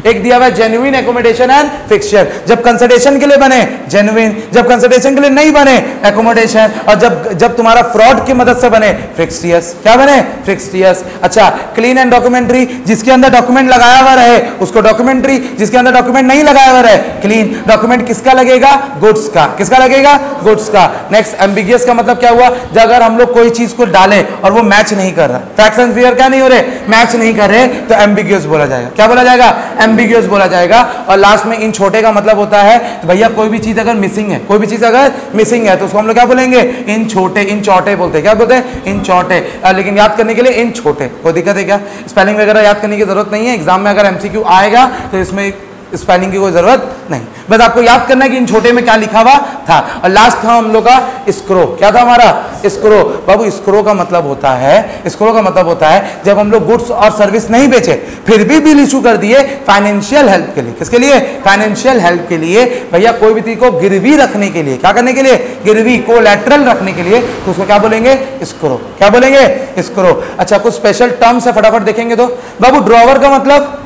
एक दिया हुआ है जेन्युइन एकोमोडेशन एंड फिक्सचर, जब कंसल्टेशन के लिए बने जेन्युइन, जब कंसल्टेशन के लिए नहीं बने एकोमोडेशन, और जब तुम्हारा फ्रॉड की मदद से बने फिक्सटियस। क्या बने? फिक्सटियस। अच्छा, क्लीन एंड डॉक्यूमेंट्री, जिसके अंदर डॉक्यूमेंट लगाया हुआ रहे उसको डॉक्यूमेंट्री, जिसके अंदर डॉक्यूमेंट नहीं लगाया हुआ रहे क्लीन। डॉक्यूमेंट किसका लगेगा? गुड्स का। किसका लगेगा? गुड्स का। नेक्स्ट, एम्बिगियस का मतलब क्या हुआ? अगर हम लोग कोई चीज को डालें और वो मैच नहीं कर रहा, फैक्ट्स एंड फिगर क्या नहीं हो रहे, मैच नहीं कर रहे, तो एम्बिगियस बोला जाएगा। क्या बोला जाएगा? एम्बिगियस बोला जाएगा। और लास्ट में इन छोटे का मतलब होता है तो भैया कोई भी चीज अगर मिसिंग है, कोई भी चीज अगर मिसिंग है तो उसको हम लोग क्या बोलेंगे? इन छोटे, इन चौटे बोलते हैं। क्या बोलते हैं? इन चौटे। लेकिन याद करने के लिए इन छोटे। कोई दिक्कत है क्या? स्पेलिंग वगैरह याद करने की जरूरत नहीं है, एग्जाम में अगर एमसीक्यू आएगा तो इसमें स्पेलिंग की कोई जरूरत नहीं, बस आपको याद करना है कि इन छोटे में क्या लिखा हुआ था। और लास्ट था हम लोग का स्क्रो। क्या था हमारा? स्क्रो। बाबू स्क्रो का मतलब होता है, स्क्रो का मतलब होता है जब हम लोग गुड्स और सर्विस नहीं बेचे फिर भी बिल इशू कर दिए फाइनेंशियल हेल्प के लिए। किसके लिए? फाइनेंशियल हेल्प के लिए। भैया कोई भी चीज को गिरवी रखने के लिए, क्या करने के लिए? गिरवी, कोलैटरल रखने के लिए, तो उसको क्या बोलेंगे? स्क्रो। क्या बोलेंगे? स्क्रो। अच्छा, कुछ स्पेशल टर्म्स है, फटाफट देखेंगे तो बाबू ड्रॉवर का मतलब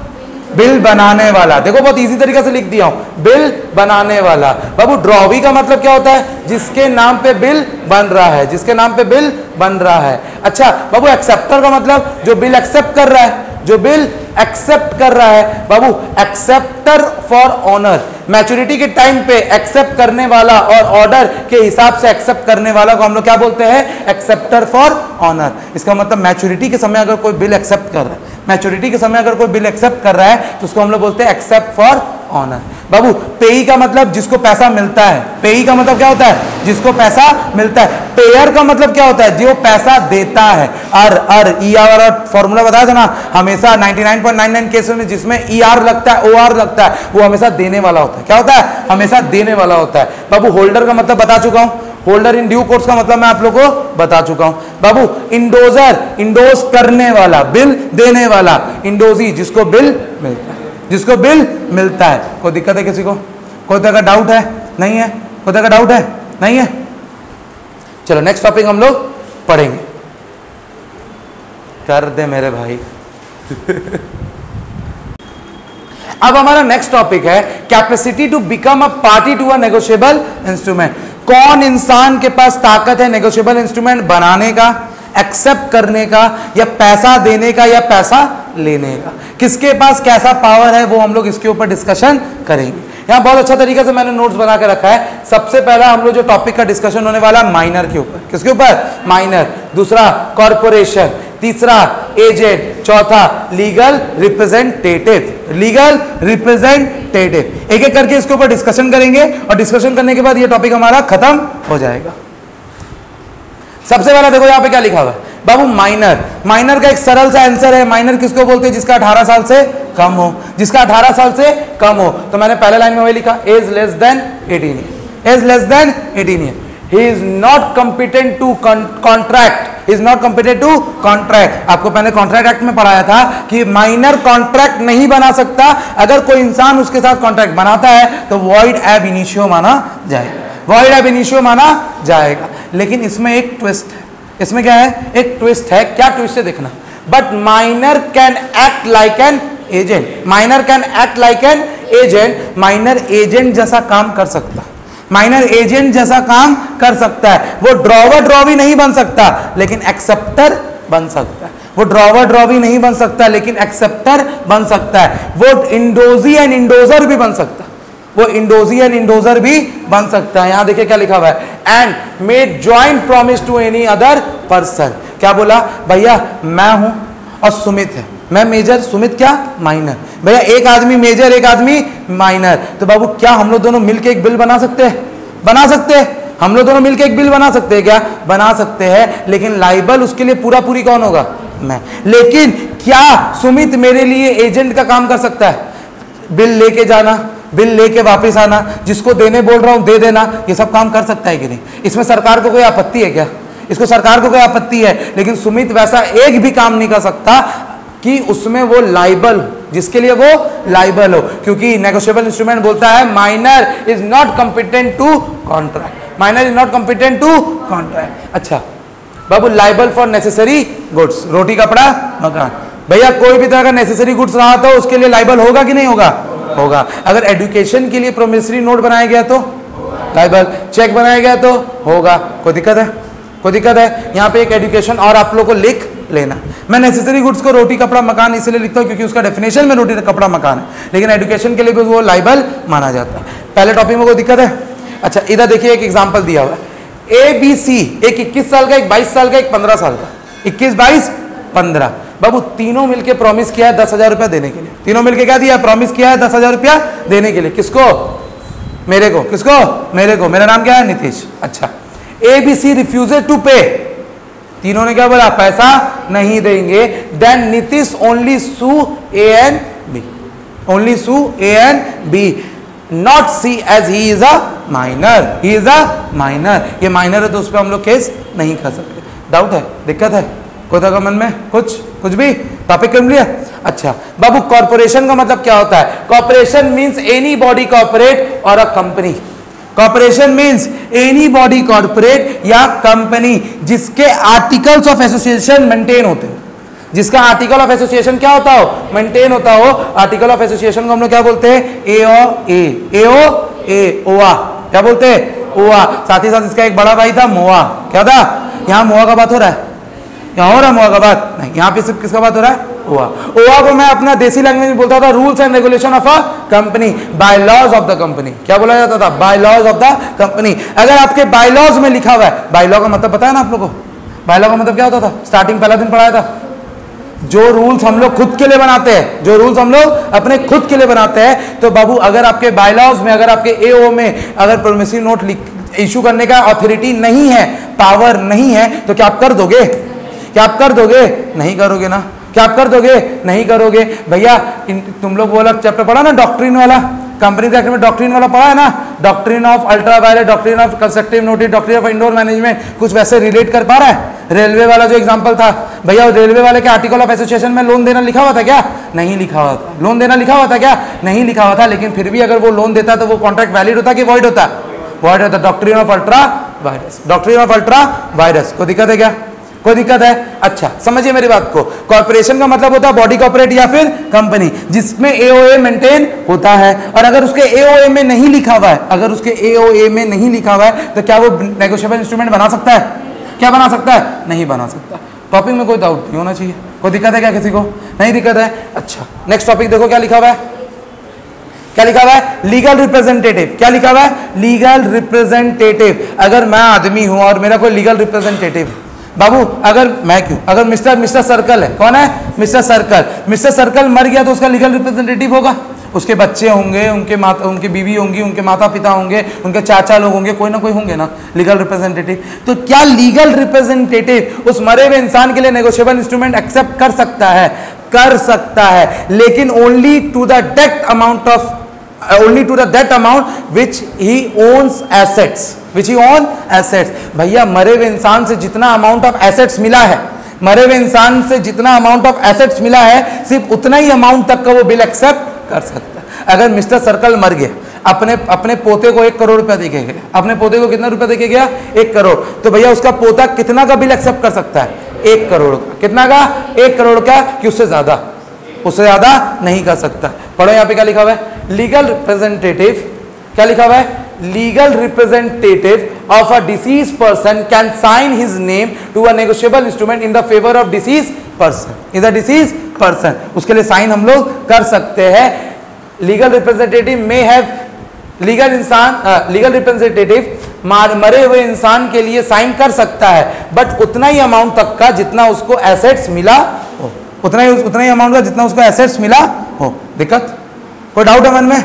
बिल बनाने वाला। देखो बहुत इजी तरीके से लिख दिया हूं, बिल बनाने वाला। बाबू ड्रॉवी का मतलब क्या होता है? जिसके नाम पे बिल बन रहा है, जिसके नाम पे बिल बन रहा है। अच्छा बाबू, एक्सेप्टर का मतलब जो बिल एक्सेप्ट कर रहा है, जो बिल एक्सेप्ट कर रहा है। बाबू एक्सेप्टर फॉर ऑनर, मैच्योरिटी के टाइम पे एक्सेप्ट करने वाला और ऑर्डर के हिसाब से एक्सेप्ट करने वाला को हम लोग क्या बोलते हैं? Acceptor for honour. इसका मतलब मैच्योरिटी के समय अगर कोई बिल एक्सेप्ट कर रहा है, मैच्योरिटी के समय अगर कोई बिल एक्सेप्ट कर रहा है तो उसको हम लोग बोलते हैं एक्सेप्ट फॉर ऑनर। बाबू पेई का मतलब जिसको पैसा मिलता है, पेई का मतलब क्या होता है? जिसको पैसा मिलता है। पेयर का मतलब क्या होता है? जो पैसा देता है। ER फॉर्मूला बताया था ना, हमेशा 99.99 केस में जिसमें ER लगता है, OR लगता है, वो हमेशा देने वाला होता है। क्या होता है? हमेशा देने वाला होता है। बाबू होल्डर का मतलब बता चुका हूं, होल्डर इन ड्यू कोर्स का मतलब मैं आप लोग को बता चुका हूं। बाबू इंडोजर, इंडोज करने वाला, बिल देने वाला। इंडोजी, जिसको बिल मिलता है, जिसको बिल मिलता है। कोई दिक्कत है किसी को? कोई तरह का डाउट है? नहीं है? कोई तरह का डाउट है? नहीं है? चलो नेक्स्ट टॉपिक हम लोग पढ़ेंगे। कर दे मेरे भाई। अब हमारा नेक्स्ट टॉपिक है capacity to become a party to a negotiable instrument. कौन इंसान के पास ताकत है नेगोशिएबल इंस्ट्रूमेंट बनाने का, एक्सेप्ट करने का, या पैसा देने का, या पैसा लेने का? किसके पास कैसा पावर है वो हम लोग इसके ऊपर डिस्कशन करेंगे। यहाँ बहुत अच्छा तरीके से मैंने नोट्स बना के रखा है। सबसे पहला हम लोग जो टॉपिक का डिस्कशन होने वाला माइनर के ऊपर। किसके ऊपर? माइनर। दूसरा कॉर्पोरेशन, तीसरा एजेंट, चौथा लीगल रिप्रेजेंटेटिव। लीगल रिप्रेजेंटेटिव एक एक करके इसके ऊपर डिस्कशन करेंगे और डिस्कशन करने के बाद ये टॉपिक हमारा खत्म हो जाएगा। सबसे पहला देखो यहाँ पे क्या लिखा हुआ है बाबू, माइनर। माइनर का एक सरल सा आंसर है, माइनर किसको बोलते हैं? जिसका 18 साल से कम हो, जिसका 18 साल से कम हो। तो मैंने पहले लाइन में वही लिखा, age less than 18 year, age less than 18 year. He is not competent to contract, is not competent to contract. आपको पहले कॉन्ट्रैक्ट एक्ट में पढ़ाया था कि माइनर कॉन्ट्रैक्ट नहीं बना सकता। अगर कोई इंसान उसके साथ कॉन्ट्रैक्ट बनाता है तो वॉइड एब इनिशियो माना जाएगा, वॉइड एब इनिशियो माना जाएगा। लेकिन इसमें एक ट्विस्ट है। इसमें क्या है? एक ट्विस्ट है। क्या ट्विस्ट है देखना। But minor can act like an agent, minor can act like an agent. Minor agent जैसा काम कर सकता है, माइनर एजेंट जैसा काम कर सकता है। वो ड्रॉवर ड्रॉवी नहीं बन सकता लेकिन एक्सेप्टर बन सकता है। वो ड्रॉवर ड्रॉवी नहीं बन सकता लेकिन एक्सेप्टर बन सकता है। वो इंडोजी एंड इंडोजर भी बन सकता है, वो इंडोजी एंड इंडोजर भी बन सकता है। यहां देखिए क्या लिखा हुआ है, and made joint promise to any other person. क्या बोला भैया? मैं हूं और सुमित है, मैं मेजर, सुमित क्या? माइनर। भैया एक आदमी मेजर, एक आदमी माइनर। तो बाबू क्या हम लोग दोनों मिलके एक बिल बना सकते हैं? बना सकते हैं। हम लोग दोनों मिलके एक बिल बना सकते हैं क्या? बना सकते हैं। लेकिन लाइबल उसके लिए पूरा पूरी कौन होगा? मैं। लेकिन क्या सुमित मेरे लिए एजेंट का काम कर सकता है? बिल लेके जाना, बिल लेके वापस आना, जिसको देने बोल रहा हूं दे देना, ये सब काम कर सकता है कि नहीं? इसमें सरकार को कोई आपत्ति है क्या? इसको सरकार को कोई आपत्ति है। लेकिन सुमित वैसा एक भी काम नहीं कर सकता कि उसमें वो लाइबल, जिसके लिए वो लाइबल हो। क्योंकि नेगोशिएबल इंस्ट्रूमेंट बोलता है minor is not competent to contract, minor is not competent to contract. अच्छा बाबू, लाइबल फॉर नेसेसरी गुड्स, रोटी कपड़ा मकान, भैया कोई भी तरह का नेसेसरी गुड्स रहा तो उसके लिए लाइबल होगा कि नहीं होगा? होगा। अगर एजुकेशन के लिए प्रोमिसरी नोट बनाया गया तो लाइबल, चेक बनाया गया तो होगा। कोई दिक्कत है? कोई दिक्कत है? यहाँ पे एक एजुकेशन और आप लोगों को लिख लेना। मैं नेसेसरी गुड्स को रोटी कपड़ा मकान इसलिए लिखता हूँ क्योंकि उसका डेफिनेशन में रोटी कपड़ा मकान है, लेकिन एजुकेशन के लिए भी वो लाइबल माना जाता है। पहले टॉपिक में कोई दिक्कत है? अच्छा, इधर देखिए एक एग्जाम्पल दिया हुआ है, ABC, एक 21 साल का, एक 22 साल का, एक 15 साल का, 21, 22, 15। बाबू तीनों मिलके प्रॉमिस किया है 10,000 रुपया देने के लिए। तीनों मिलके क्या दिया? प्रॉमिस किया है 10,000 रुपया देने के लिए। किसको? मेरे को। किसको? मेरे को। मेरा नाम क्या है? नीतीश। अच्छा, ABC रिफ्यूजेड टू पे, तीनों ने क्या बोला? पैसा नहीं देंगे। Then Nitish only sue A and B, only sue A and B, not C as he is a minor, he is a minor। ये माइनर है तो उस पर हम लोग केस नहीं कर सकते। डाउट है? दिक्कत है? कोई था मन में कुछ भी? टॉपिक कर लिया? अच्छा बाबू, कॉर्पोरेशन का मतलब क्या होता है? Corporation means any body corporate और a company. Corporation means any body corporate या कंपनी जिसके आर्टिकल्स ऑफ एसोसिएशन मेंटेन होते हो, जिसका आर्टिकल ऑफ एसोसिएशन क्या होता हो? मेंटेन होता हो। आर्टिकल ऑफ एसोसिएशन को हम लोग क्या बोलते हैं? ओआ। क्या बोलते हैं? ओआ। साथ ही साथ इसका एक बड़ा भाई था मोआ। क्या था? यहाँ मोआ का बात हो रहा है? यहाँ हो रहा है मोआ का बात? नहीं, यहाँ पे सिर्फ किसका बात हो रहा है? ओआ। ओआ को मैं अपना देसी लैंग्वेज में बोलता था rules and regulation of a company, bylaws of the company. क्या बोला जाता था? Bylaws of the company. अगर आपके बाय लॉज में लिखा हुआ है, बाय लॉ का मतलब पता है ना आप लोगों को? बाय लॉ का मतलब क्या होता था? स्टार्टिंग पहला दिन पढ़ाया था, जो रूल्स हम लोग खुद के लिए बनाते हैं, जो रूल्स हम लोग अपने खुद के लिए बनाते हैं। तो बाबू अगर आपके बाय लॉज में, अगर आपके AO में अगर प्रोमिसरी नोट इशू करने का अथॉरिटी नहीं है, पावर नहीं है, तो क्या आप कर दोगे? क्या आप कर दोगे? नहीं करोगे ना। क्या आप कर दोगे? नहीं करोगे। भैया तुम लोग वो वाला चैप्टर पढ़ा ना, डॉक्ट्रिन वाला, कंपनी एक्ट में डॉक्ट्रिन वाला पढ़ा है ना, doctrine of ultraviolet, doctrine of constructive notice, doctrine of indoor management, कुछ वैसे रिलेट कर पा रहा है? रेलवे वाला जो एग्जांपल था भैया, रेलवे वाले के आर्टिकल ऑफ एसोसिएशन में लोन देना लिखा हुआ था क्या? नहीं लिखा हुआ था। लोन देना लिखा हुआ था क्या? नहीं लिखा हुआ था, लेकिन फिर भी अगर वो लोन देता तो वो कॉन्ट्रैक्ट वैलिड होता कि वॉइड होता? वॉइड होता। Doctrine of ultra vires, doctrine of ultra vires. कोई दिक्कत है क्या? कोई दिक्कत है? अच्छा समझिए मेरी बात को। कॉर्पोरेशन का मतलब होता है बॉडी कॉर्पोरेट या फिर कंपनी जिसमें AOA मेंटेन होता है, और अगर उसके AOA में नहीं लिखा हुआ है, अगर उसके AOA में नहीं लिखा हुआ है तो क्या वो नेगोशिएबल इंस्ट्रूमेंट बना सकता है? क्या बना सकता है? नहीं बना सकता। टॉपिक में कोई डाउट नहीं होना चाहिए। कोई दिक्कत है क्या किसी को? नहीं दिक्कत है? अच्छा नेक्स्ट टॉपिक देखो क्या लिखा हुआ है। क्या लिखा हुआ है? Legal representative. क्या लिखा हुआ है? Legal representative. अगर मैं आदमी हूं और मेरा कोई लीगल रिप्रेजेंटेटिव, बाबू अगर मैं क्यों, अगर मिस्टर सर्कल है, कौन है? Mister circle. मिस्टर सर्कल मर गया तो उसका लीगल रिप्रेजेंटेटिव होगा, उसके बच्चे होंगे, उनके बीवी होंगी, उनके माता पिता होंगे, उनके चाचा लोग होंगे, कोई ना कोई होंगे ना लीगल रिप्रेजेंटेटिव। तो क्या लीगल रिप्रेजेंटेटिव उस मरे हुए इंसान के लिए नेगोशिएबल इंस्ट्रूमेंट एक्सेप्ट कर सकता है? कर सकता है, लेकिन only to the debt amount of, only to the that amount which he owns assets, which he own assets। भैया मरे हुए इंसान से जितना अमाउंट ऑफ एसेट्स मिला है, मरे हुए इंसान से जितना अमाउंट ऑफ एसेट्स मिला है, सिर्फ उतना ही अमाउंट तक का वो बिल एक्सेप्ट कर सकता है। अगर मिस्टर सर्कल मर गया, अपने पोते को 1 करोड़ रुपया देके गया, अपने पोते को कितना रुपया देके गया? 1 करोड़। तो भैया उसका पोता कितना का बिल एक्सेप्ट कर सकता है? 1 करोड़ का। कितना का? 1 करोड़ का, कि उससे ज्यादा नहीं कर सकता। पढ़ो यहाँ पे क्या लिखा हुआ है? Legal representative. क्या लिखा हुआ है? Legal representative of a deceased person can sign his name to a negotiable instrument in the favour of deceased person, is a deceased person. उसके लिए साइन हम लोग कर सकते हैं। लीगल रिप्रेजेंटेटिव में हैव, लीगल रिप्रेजेंटेटिव मरे हुए इंसान के लिए साइन कर सकता है, बट उतना ही अमाउंट तक का जितना उसको एसेट्स मिला हो, उतना ही अमाउंट का जितना उसको एसेट्स मिला हो। दिक्कत? कोई डाउट है मन में?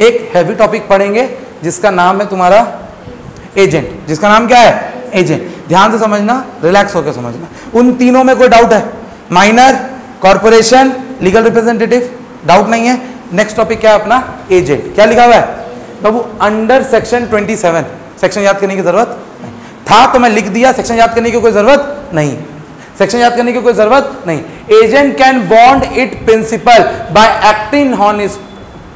एक हैवी टॉपिक पढ़ेंगे जिसका नाम है तुम्हारा एजेंट। जिसका नाम क्या है? एजेंट। ध्यान से समझना, रिलैक्स होकर समझना। उन तीनों में कोई डाउट है? Minor, corporation, legal representative, doubt नहीं है। नेक्स्ट टॉपिक क्या है अपना? एजेंट। क्या लिखा हुआ है बाबू? Under section 27। सेक्शन याद करने की जरूरत नहीं था तो मैं लिख दिया, सेक्शन याद करने की कोई जरूरत नहीं, सेक्शन याद करने की कोई जरूरत नहीं। Agent can bond it principal by acting on his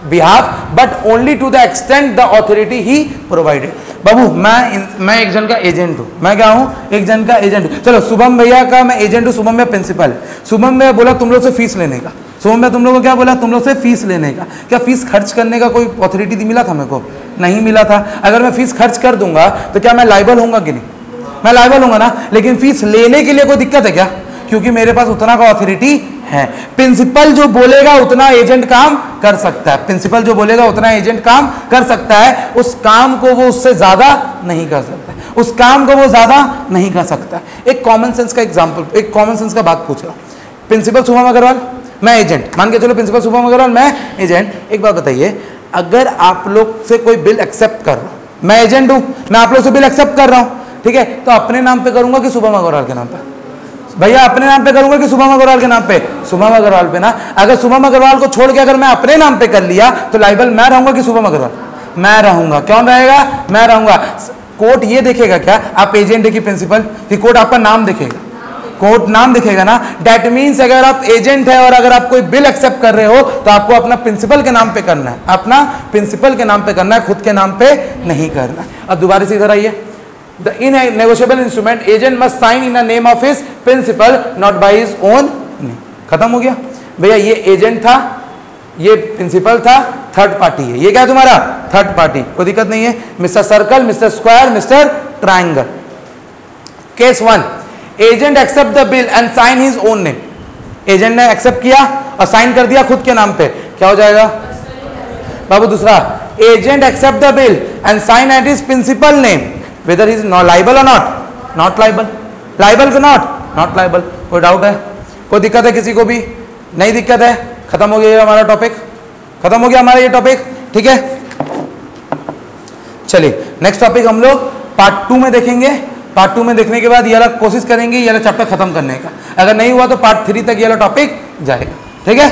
behalf but only to the extent the authority he provided. बाबू मैं एक जन का एजेंट हूँ, मैं क्या हूँ, एक जन का एजेंट हूँ। चलो शुभम भैया का मैं एजेंट हूँ, शुभम भैया प्रिंसिपल है। शुभम भैया बोला तुम लोग से फीस लेने का, शुभम भैया तुम लोग को क्या बोला, तुम लोग से फीस लेने का। क्या फीस खर्च करने का कोई अथॉरिटी मिला था मेरे को? नहीं मिला था। अगर मैं फीस खर्च कर दूंगा तो क्या मैं लाइबल होऊंगा कि नहीं? मैं लाइबल होऊंगा ना। लेकिन फीस लेने के लिए कोई दिक्कत है क्या? क्योंकि मेरे पास उतना का अथॉरिटी है। प्रिंसिपल जो बोलेगा उतना एजेंट काम कर सकता है, प्रिंसिपल जो बोलेगा उतना एजेंट काम कर सकता है। उस काम को वो उससे ज्यादा नहीं कर सकता, उस काम को वो ज्यादा नहीं कर सकता। एक कॉमन सेंस का एग्जांपल, एक कॉमन सेंस का बात पूछ रहा हूं। प्रिंसिपल शुभम अग्रवाल, मैं एजेंट, मान के चलो प्रिंसिपल शुभम अग्रवाल, मैं एजेंट। एक बात बताइए, अगर आप लोग से कोई बिल एक्सेप्ट कर रहा हूं, मैं एजेंट हूं, मैं आप लोग से बिल एक्सेप्ट कर रहा हूं, ठीक है, तो अपने नाम पे करूंगा कि शुभम अग्रवाल के नाम पे? भैया अपने नाम पे करूंगा कि शुभम अग्रवाल के नाम पे? शुभम अग्रवाल पे ना। अगर शुभम अग्रवाल को छोड़ के अगर मैं अपने नाम पे कर लिया तो लाइबल मैं रहूंगा कि शुभम अग्रवाल? मैं रहूंगा। क्यों रहेगा? मैं रहूंगा। कोर्ट ये देखेगा क्या आप एजेंट है कि प्रिंसिपल, कि कोर्ट आपका नाम देखेगा? कोर्ट नाम दिखेगा ना। दैट मीन्स अगर आप एजेंट है और अगर आप कोई बिल एक्सेप्ट कर रहे हो तो आपको अपना प्रिंसिपल के नाम पे करना है, अपना प्रिंसिपल के नाम पे करना है, खुद के नाम पे नहीं करना है। अब दोबारा से इधर आइए। The in a negotiable instrument, agent must sign in the name of his principal, not by his own name. खत्म हो गया भैया। ये एजेंट था, ये प्रिंसिपल था, थर्ड पार्टी है। ये क्या है तुम्हारा? Third party. कोई दिक्कत नहीं है। Mister circle, mister square, mister triangle. Case 1, agent accept the bill and sign his own name. Agent ने एक्सेप्ट किया और साइन कर दिया खुद के नाम पे, क्या हो जाएगा बाबू? दूसरा, agent accept the bill and sign at his principal name, whether he is not liable or not, not liable, liable or not, not liable। कोई डाउट है? कोई दिक्कत है किसी को भी? नहीं दिक्कत है। खत्म हो गया हमारा टॉपिक, खत्म हो गया हमारा ये टॉपिक, ठीक है। चलिए नेक्स्ट टॉपिक हम लोग पार्ट 2 में देखेंगे। पार्ट 2 में देखने के बाद ये वाला कोशिश करेंगे ये वाला चैप्टर खत्म करने का। अगर नहीं हुआ तो पार्ट 3 तक ये वाला टॉपिक जाएगा, ठीक है।